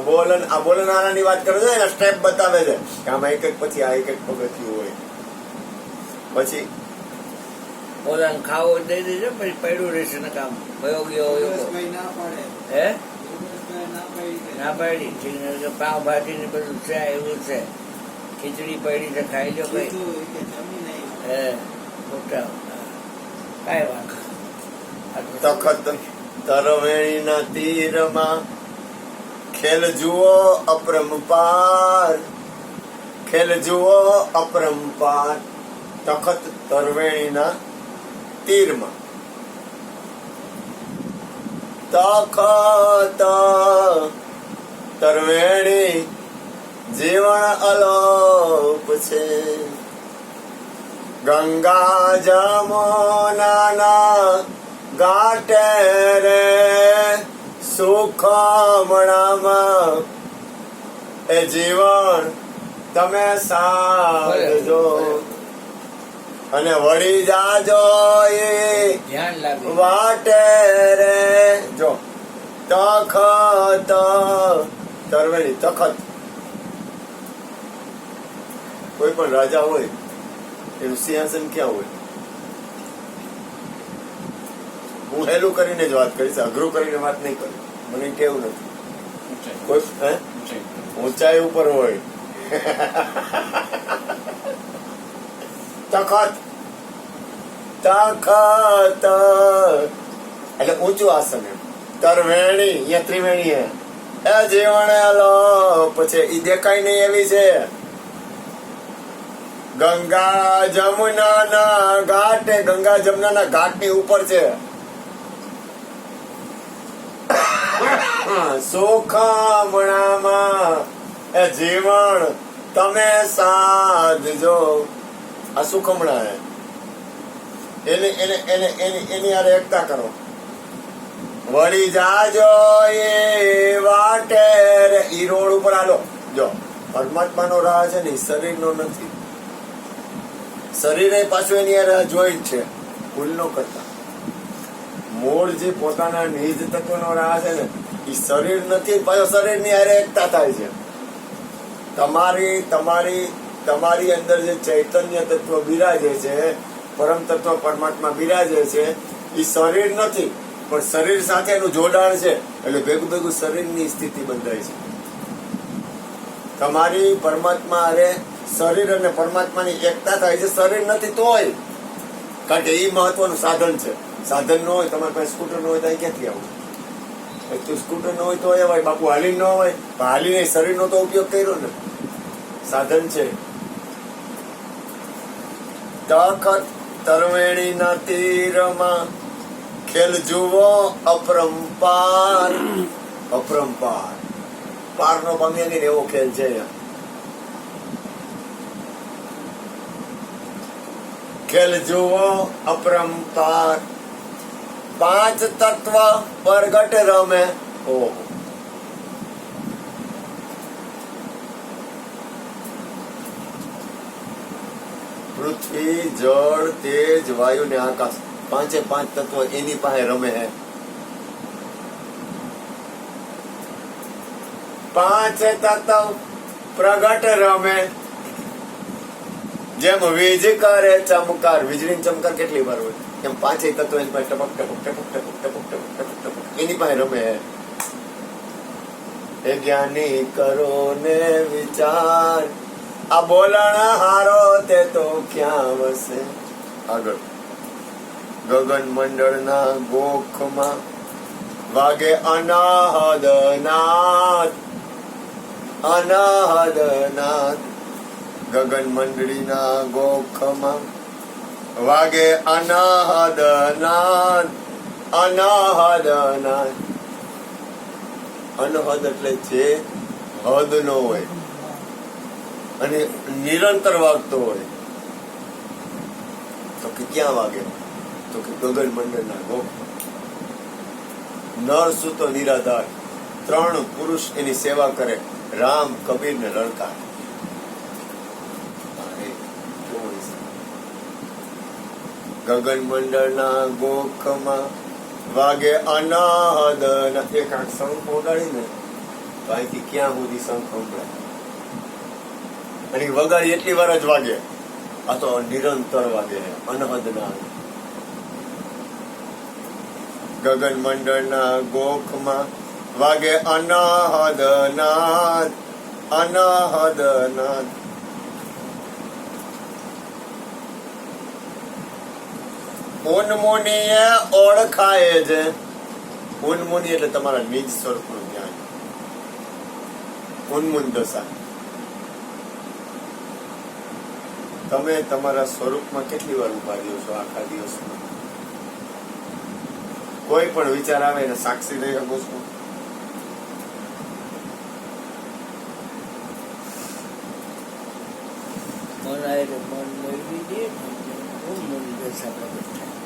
બોલનારાની વાત કરે છે, એના સ્ટેપ બતાવે છે કે આમાં એક એક પછી આ એક એક પગથિયું હોય. પછી ઓલાને ખાવો દઈ દેજો, પછી પડ્યું રહેશે ને કામ વયો ગયો હે ના પાડી. પાવભાજી ને બધું છે, એવું છે. ખીચડી પડી છે, ખાઈ લો કઈ. હે મોટા કાંઈ વાંધો. તખત તરવેણીના તીરમાં ખેલ જુઓ અપરંપાર, ખેલ જુઓ અપરંપાર. તખત તરવેણીના તીરમાં, તખત તરવેણી જીવન અલોપ છે. ગંગા જમુનાના ઘાટે રે સુખમણામાં એ જીવન તમે સાધજો અને વળી જાજો એ ધ્યાન લાગે વાટે રે. જો તખત તરવેણી, તખત કોઈ પણ રાજા હોય એનું સિંહાસન ક્યાં હોય? હું હેલું કરીને જ વાત કરીશ, અઘરું કરીને વાત નહીં કરું. મને કેવું નથી. કોઈ ઊંચાઈ ઉપર હોય. તખત તખત એટલે ઊંચું આસન એમ. તરવેણી અહીંયા ત્રિવેણી હે એ જીવન અલોપ છે, ઈ દેખાય નહીં એવી છે. ગંગા જમુનાના ઘાટે, ગંગા જમુનાના ઘાટની ઉપર છે. સુખમણામાં એ જીવન તમે સાધજો. આ સુખમણા હે, એની હારે એકતા કરો. વળી જાજો એ વાટે રે. ઈ રોડ ઉપર હાલો. જો પરમાત્માનો રાહ છે ને એ શરીરનો નથી. શરીરે પાછું એની રાહ જોઈ જ છે, ભૂલ ન કરતા. મૂળ જે પોતાના નિજ તત્વનો રાહ છે ને એ શરીર નથી, પાછો શરીરની હારે એકતા થાય છે. તમારી અંદર જે ચૈતન્ય તત્વ બિરાજે છે, પરમ તત્વ પરમાત્મા બિરાજે છે, એ શરીર નથી પણ શરીર સાથે એનું જોડાણ છે, એટલે ભેગું ભેગું શરીરની સ્થિતિ બંધાય છે. તમારી પરમાત્મા અરે શરીર અને પરમાત્માની એકતા થાય છે, શરીર નથી તોય, કારણ કે એ મહત્વનું સાધન છે. સાધન ન હોય, તમારી પાસે સ્કૂટર ન હોય તો અહીં ક્યાંથી આવું? સ્કૂટર ન હોય તો હોય, બાપુ હાલી ન હોય, હાલીને શરીરનો તો ઉપયોગ કર્યો ને, સાધન છે. તખત તરવેણીના તીરમાં ખેલ જુઓ અપરંપાર. અપરંપાર પારનો પામ્યા નહીં એવો ખેલ છે અહીંયા. ખેલ જુઓ અપરંપાર, પાંચ તત્વ પરગટ રમે. ઓહો, પૃથ્વી, જળ, તેજ, વાયુ ને આકાશ, પાંચે પાંચ તત્વ એની પાસે રમે છે. પાંચ તત્વ પ્રગટ રમે. જેમ વીજ કરે ચમકાર, વીજળી ચમકાર કેટલી વાર હોય, એમ પાંચે તત્વ એની પાસે ટપક ટપક ટપક ટપક ટપક ટપક ટપક ટપક એની પાસે રમે. એ જ્ઞાની કરો ને વિચાર, આ બોલણ હારો તે તો ક્યાં વસે. આગળ ગગન મંડળના ગોખમાં વાગે અનાહદ નાદ. અનાહદ નાદ, ગગન મંડળીના ગોખમાં વાગે અનાહદ નાદ. અનાહદ નાદ, અનહદ એટલે જે હદ નો હોય અને નિરંતર વાગતો હોય. તો કે ક્યાં વાગે? તો કે ગગન મંડળના ગોખ. નર સુતો નિરાધાર, ત્રણ પુરુષ એની સેવા કરે, રામ, કબીર ને લડકા. ગગન મંડળના ગોખમાં વાગે અનાહદ. એક આંખ શંખ વગાડી ને તો અહીંથી ક્યાં સુધી શંખ સંભળાય, અને વગાડી એટલી વાર જ વાગે. આ તો નિરંતર વાગે, અનહદ નાદ. ગગન મંડળના ગોખમાં વાગે અનાહદ નાદ. અનાહદ નાદ. ઉન્મુનિએ ઓળખાય છે. ઉન્મુનિ એટલે તમારા નિજ સ્વરૂપનું જ્ઞાન. ઉન્મુન દશા. તમે તમારા સ્વરૂપમાં કેટલી વાર ઉભા રહ્યો છો આખા દિવસમાં? કોઈ પણ વિચાર આવે એને સાક્ષી રહી શકો છો?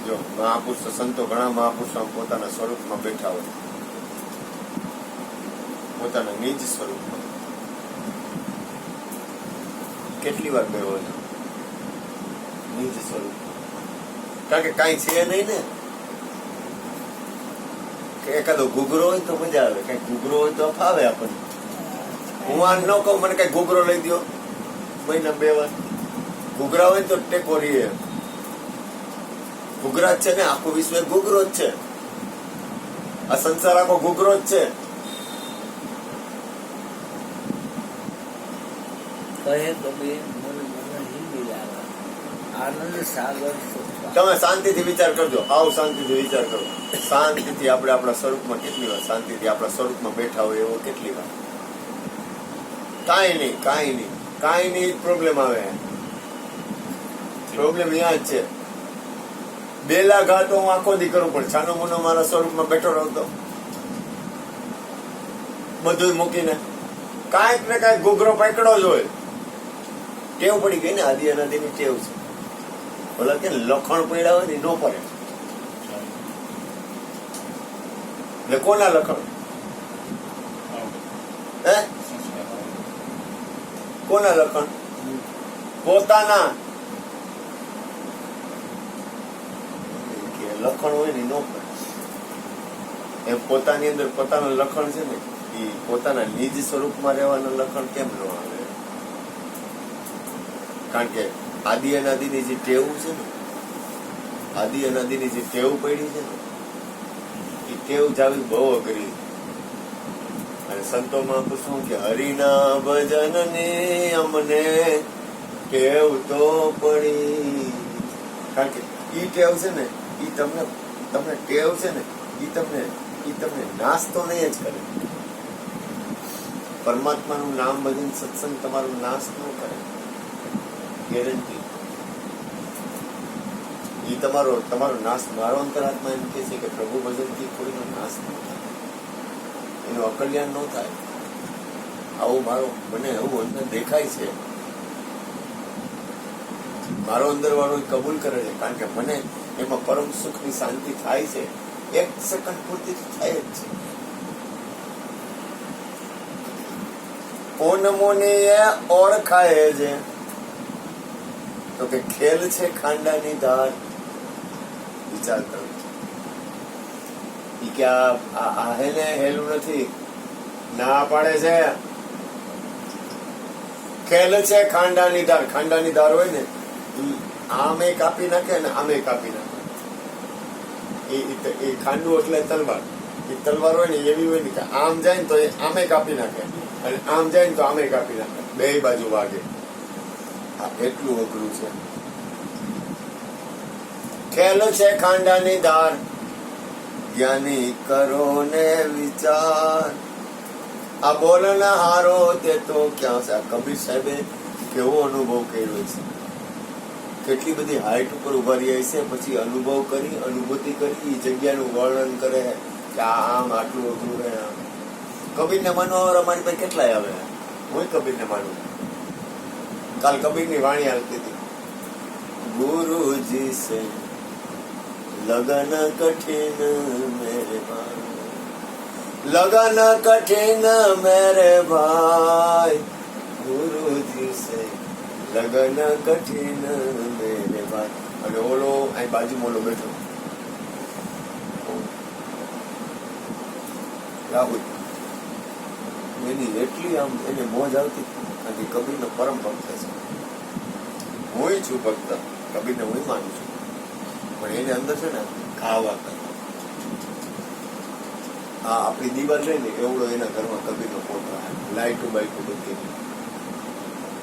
જો મહાપુરુષો, સંતો, ઘણા મહાપુરુષો પોતાના સ્વરૂપમાં બેઠા હોય, પોતાના નિજ સ્વરૂપમાં. કેટલી વાર ગયો છે નિજ સ્વરૂપ? કારણ કે કઈ છે નહીં ને. કે એકાદો ઘૂઘરો હોય તો મજા આવે, કઈ ઘૂઘરો હોય તો ફાવે આપણને. હું આ ન કહું મને કઈ ઘૂઘરો લઈ દો મહિના 2 વાર, ઘૂઘરા હોય તો ટેકો રીએ. ઘૂઘરા જ છે ને, આખું વિશ્વ ઘૂઘરો જ છે. આ સંસાર આખો ઘૂઘરો જ છે. કહે કબીર મન મન હિંદી લાવા, આનંદ સાગર સુખવા. તમે શાંતિથી વિચાર કરજો, આવ શાંતિથી વિચાર કરો. શાંતિથી આપણે આપણા સ્વરૂપમાં કેટલી વાર શાંતિથી આપણા સ્વરૂપમાં બેઠા હોય એવો કેટલી વાર? કાંઈ નહીં પ્રોબ્લેમ આવે. પ્રોબ્લેમ અહીંયા જ છે. બેલા ઘા તો હું આખો દી કરું, પણ છાનો મોનો મારા સ્વરૂપમાં બેઠો રહતો બધું મૂકીને કાંઈક ને કાંઈક ઘૂઘરો પકડો જ હોય. ટેવ પડી ગઈ ને, આદિ અનાદિની ટેવ છે. ઓલા કે લખણ પડ્યા હોય ને ન પડે. એટલે કોના લખણ? હે કોના લખણ? પોતાના. લખણ હોય ને નો એમ પોતાની અંદર પોતાનું લખણ છે ને એ પોતાના નિજ સ્વરૂપમાં રહેવાનું લખણ કેમ ન આવે? કારણ કે આદિ અનાદિની જે ટેવ છે ને, આદિ અનાદિની જે ટેવ પડી છે ને એ ટેવ જાવી બહુ અઘરી. અને સંતોમાં પૂછવું કે હરિના ભજન ને અમને ટેવ તો પડી. કારણ કે ઈ ટેવ છે ને ઈ તમને ટેવ છે ને ઈ તમને નાશ તો નહીં જ કરે. પરમાત્માનું નામ ભજન સત્સંગ તમારું નાશ ન કરે, ગેરંટી. ઈ તમારો નાશ. મારો અંતરાત્મા એમ કે છે કે પ્રભુ ભજનથી કોઈનો નાશ ન થાય, એનું અકલ્યાણ ન થાય. આવું મને એવું અંદર દેખાય છે. મારો અંદર વાળો કબૂલ કરે છે, કારણ કે મને એમાં પરમ સુખ ની શાંતિ થાય છે. 1 સેકન્ડ પૂરતી થાય જ છે. કોણ મોને ઓળખાય છે તો કે ખેલ છે ખાંડાની ધાર. વિચાર કરો. ઈ કે આ હેને હેલું નથી, ના પાડે છે. ખેલ છે ખાંડાની ધાર. ખાંડાની ધાર હોય ને આમે કાપી નાખે ને આમે કાપી નાખે. એ ખાંડું એટલે તલવાર. એ તલવાર હોય ને એવી હોય ને કે આમ જાય ને તો એ આમે કાપી નાખે અને આમ જાય ને તો આમે કાપી નાખે. બે બાજુ વાગે. આ એટલું અઘરું છે. ખેલ છે ખાંડાની ધાર, જ્ઞાની કરો ને વિચાર. આ બોલના હારો તે તો ક્યાં છે? આ કબીર સાહેબે કેવો અનુભવ કર્યો છે. કેટલી બધી હાઈટ ઉપર ઉભા રહ્યા છે, પછી અનુભવ કરી, અનુભૂતિ કરી, એ જગ્યાનું વર્ણન કરે કે આમ આટલું અઘરું રહે. કબીરને માનવા અમારી પાસે કેટલાય આવે. હું કબીરને માનું. કાલ કબીરની વાણી આવતી હતી, ગુરુજી સે લગન કઠિન મેરે ભાઈ, લગન કઠિન મેરે ભાઈ, ગુરુજી સે લગન કઠિન મેરે ભાઈ. અને ઓલો અહીં બાજુમાં ઓલો બેઠો રાહુલ, એની એટલી આમ એને મોજ આવતી. કારણ કે કબીરનો પરમ ભક્ત છે. હું છું ભક્ત, કબીરને હું માનું છું, પણ એને અંદર છે ને ખાવા કરતા. આ આપણી દિવાલ રહી ને એવડો એના ઘરમાં કબીરનો ફોટો, લાઈટો બાઈટો બધી.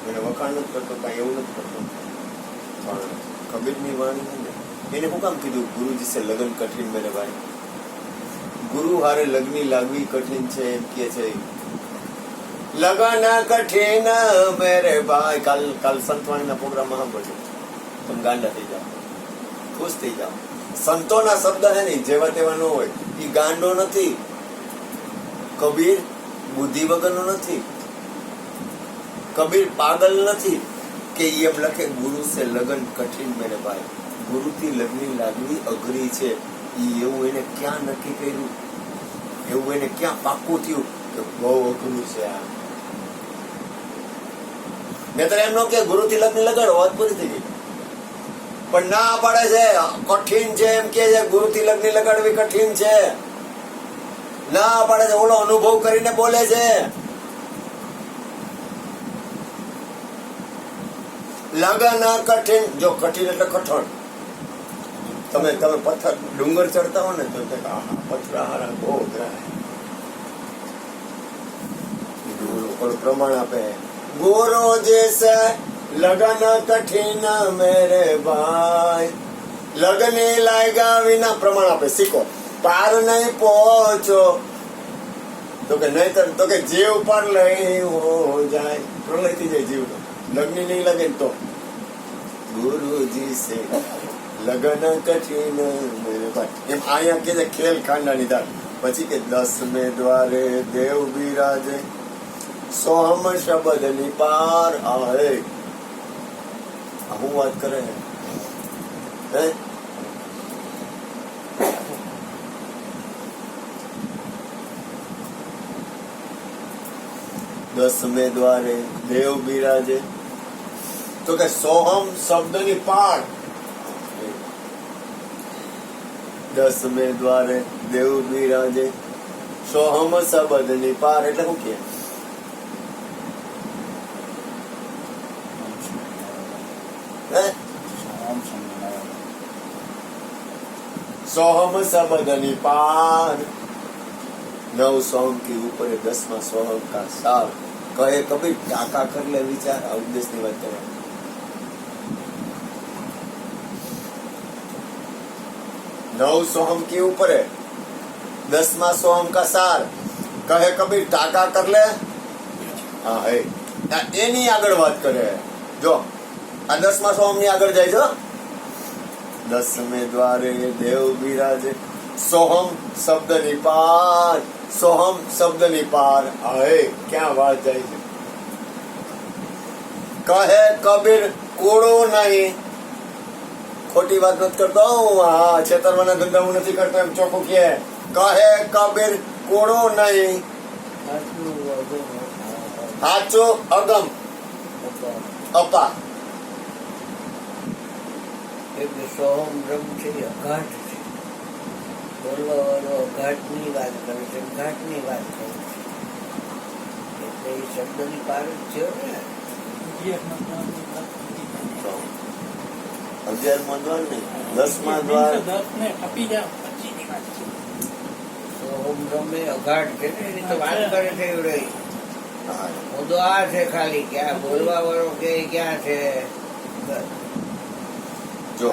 એને વખાણ નથી કરતો, કાંઈ એવું નથી કરતો, પણ કબીરની વાણી છે ને એને શું કામ કીધું? ગુરુજી સે લગન કઠિન મેરે ભાઈ. ગુરુ હારે લગ્ની લાગવી કઠિન છે એમ કે છે. લગન કઠિન મેરે ભાઈ. કાલ સંતવાણીના પ્રોગ્રામમાં સાંભળજો, તમે ગાંડા થઈ જાઓ, ખુશ થઈ જાઓ. સંતોના શબ્દ હે ને જેવા તેવા ન હોય. એ ગાંડો નથી. કબીર બુદ્ધિ વગરનો નથી. કબીર પાગલ નથી કે એમ લખે ગુરુ સે લગન કઠિન મેરે ભાઈ. ગુરુથી લગ્નની લાગણી અઘરી છે. એવું એને ક્યાં નક્કી કર્યું? એવું એને ક્યાં પાક્કું થયું કે બહુ અઘરું છે આ? મેં તો એમ ન કે ગુરુથી લગ્ન લગાડો, વાત પૂરી થઈ ગઈ. પણ ના પાડે છે, કઠિન છે એમ કે છે. ગુરુથી લગ્ન લગાડવી કઠિન છે, ના પાડે છે. ઓલો અનુભવ કરીને બોલે છે. લગન કઠિન. જો કઠિન એટલે કઠણ. તમે પથ્થર ડુંગર ચડતા હો ને તો પથરા હારા બહુ અઘરા. પ્રમાણ આપે, ગુરુ જૈસે લગન કઠિન મેરે ભાઈ. લગન લાગ્યા વિના પ્રમાણ આપે. શીખો. પાર નહીં પહોંચો તો કે નહીં, તો કે જીવ પર લઈ હો જાય, પ્રલય થઈ જાય જીવ. લગ્ન નહીં લગે તો ગુરુજી સે લગન કઠિન મેરે ભાઈ. એમ અહીંયા કે છે ખેલ ખાંડાની ધાર. પછી કે 10મે દ્વારે દેવ બિરાજે, સોહમ શબ્દ ની પાર આહે. હું વાત કરે હે? દસમે દ્વારે દેવ બિરાજે. તો કે સોહમ શબ્દની પાર. દસમે દ્વારે દેવ બિરાજે, સોહમ શબ્દની પાર એટલે શું કે? सोहम शब्दनी पार, नव सोहम के ऊपर 10वां सोहम का सार. कहे कबीर टाका कर ले विचार. आ उपदेश ની વાત કરે. नव सोहम के ऊपर 10वां सोहम का सार. कहे कबीर टाका कर ले. હા હે એની આગળ વાત કરે. જો આ 10વાं સોહમ ની આગળ જાય છે. દસમે દ્વારે દેવ બિરાજે, સોહમ શબ્દની પાર. સોહમ શબ્દની પાર. હે ક્યાં વાત જાય છે? કહે કબીર કોળો નહીં. ખોટી વાત નથી કરતો હું. હા, છેતરવાના ધંધા હું નથી કરતો એમ ચોખ્ખું કહે. કહે કબીર કોળો નહીં, સાચો અગમ અપા. સોહમ બ્રહ્મ છે, અઘાટ છે. બોલવા વાળો અઘાટની વાત કરે છે, ઘાટની વાત કરે છે. એટલે એ શબ્દની પાર જ છે ને. 11મા દ્વાર નહીં, 10મા દ્વાર. સોહમ બ્રહ્મ એ અઘાટ છે ને, એની તો વાત કરે છે એવું રહી. મુદ્દો આ છે ખાલી કે આ બોલવા વાળો કે ક્યાં છે. જો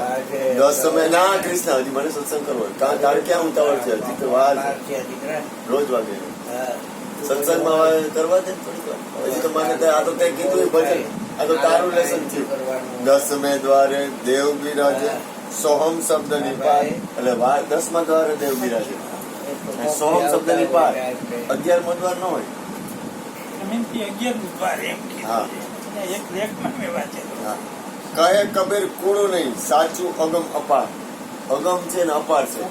10 ના કૃષ્ણ, હજી મને સત્સંગ કરવો. તારે ક્યાં ઉતાવળ છે? હજી તો વાર છે. રોજ વાગે સત્સંગમાં કરવા દે થોડીક વાર. હજી તો મને આ તો તે કીધું ભજન. આ તો તારું લેસન થયું. 10મે દ્વારે દેવ બિરાજે, સોહમ શબ્દની પાર. એટલે 10મા દ્વારે દેવ બિરાજે, સોહમ શબ્દની પાર. 11મો દ્વાર ન હોય. હા, હા. કહે કબીર કૂડો નહીં, સાચું અગમ અપાર. અગમ છે ને અપાર છે.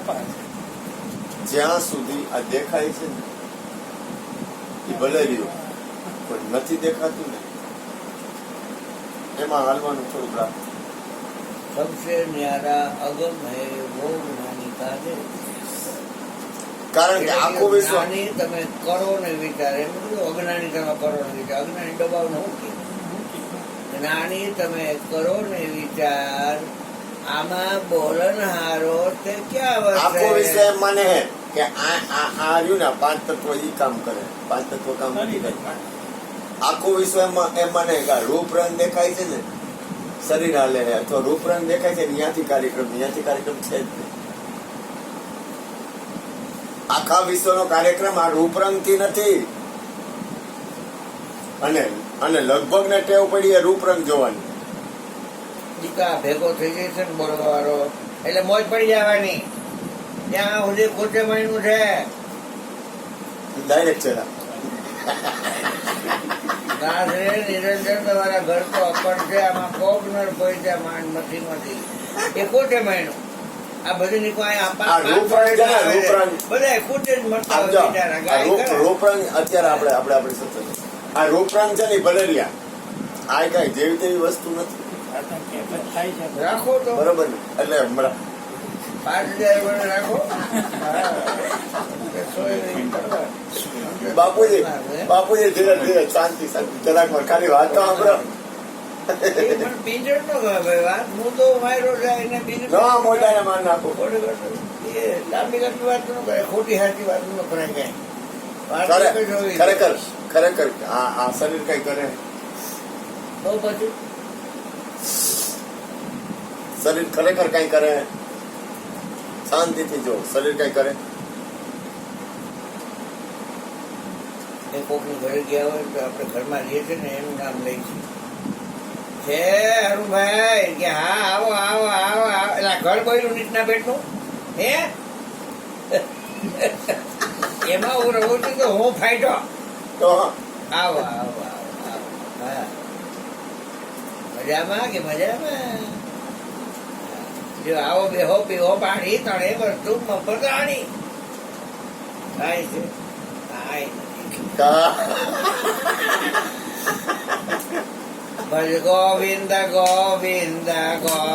જ્યાં સુધી આ દેખાય છે ને એ ભલે રહ્યું, પણ નથી દેખાતું ને એમાં હાલવાનું થોડુંક રાખ. सबसे न्यारा अगम है वो ज्ञानी का है. કારણ કે આખું વિશ્વ જ્ઞાની તમે કરો ને વિચાર, એમ બધું અજ્ઞાની તમે કરો ને વિચાર. અજ્ઞાની દબાવ ન મૂકી. જ્ઞાની તમે કરો ને વિચાર. આમાં બોલનહારો તે ક્યાં આખો વસે? વિષય એમ માને હે કે આ રહ્યું ને 5 તત્વ ઈ કામ કરે, 5 તત્વ કામ નથી કરતા. આખું વિશ્વ એમ માને કે રૂપ રંગ દેખાય છે ને શરીર હાલે છે, અથવા રૂપ રંગ દેખાય છે ત્યાંથી કાર્યક્રમ છે જ નહીં. આખા વિશ્વનો કાર્યક્રમ આ રૂપ રંગ થી નથી. અને લગભગ ને ટેવ પડી રૂપ રંગ જોવાની. દીકા ભેગો થઈ જાય છે ને બોલવા વાળો, એટલે મોજ પડી જવાની. ત્યાં સુધી ખોટે મહિનું છે ડાયરેક્ટ છે. નિરંજન તમારા ઘર તો અપર છે. આમાં કોગનર કોઈ છે માંડ મથી એ ખોટે મહિનું. આ બધી ની કોઈ આ રૂપ રંગ છે ને, રૂપ રંગ બધા ખોટે જ મળતા હોય બિચારા. રૂપ રંગ અત્યારે આપણે સત્ય આ રૂપ રંગ છે ને ભલે રહ્યા. આ કઈ જેવી તેવી વસ્તુ નથી. રાખો તો બરોબર ને? એટલે હમણાં 5,000 રાખો. બાપુજી ધીરે ધીરે શાંતિ જરાક ખાલી વાત તો સાંભળો. બીજું નો વાત મુદ્દો માર્યો જાય એને બીજું ના મોઢાને માર નાખો. એ લાંબી લાંબી વાત ન કરે, ખોટી સાચી વાત ન કરાય. ખરેખર આ શરીર કઈ કરે તો પછી શરીર ખરેખર કઈ કરે? શાંતિથી જો શરીર કઈ કરે. એ કોકની ઘરે ગયા હોય તો આપણે ઘરમાં રહીએ છીએ ને એનું નામ લઈ છે હરુભાઈ કે હા આવો આવો આવો એટલે ઘર બોલ્યું નીચના પેટનું હે એમાં હું રહું છું તો હું ફાઈટો તો આવો આવો આવો આવો. હા, મજામાં કે મજામાં? જો આવો બેહો પીવો પાણી ત્રણેય વસ્તુ મફત આણી. થાય છે કાંઈ નથી કા ભજ ગોવિંદ ગોવિંદ ગોવિંદ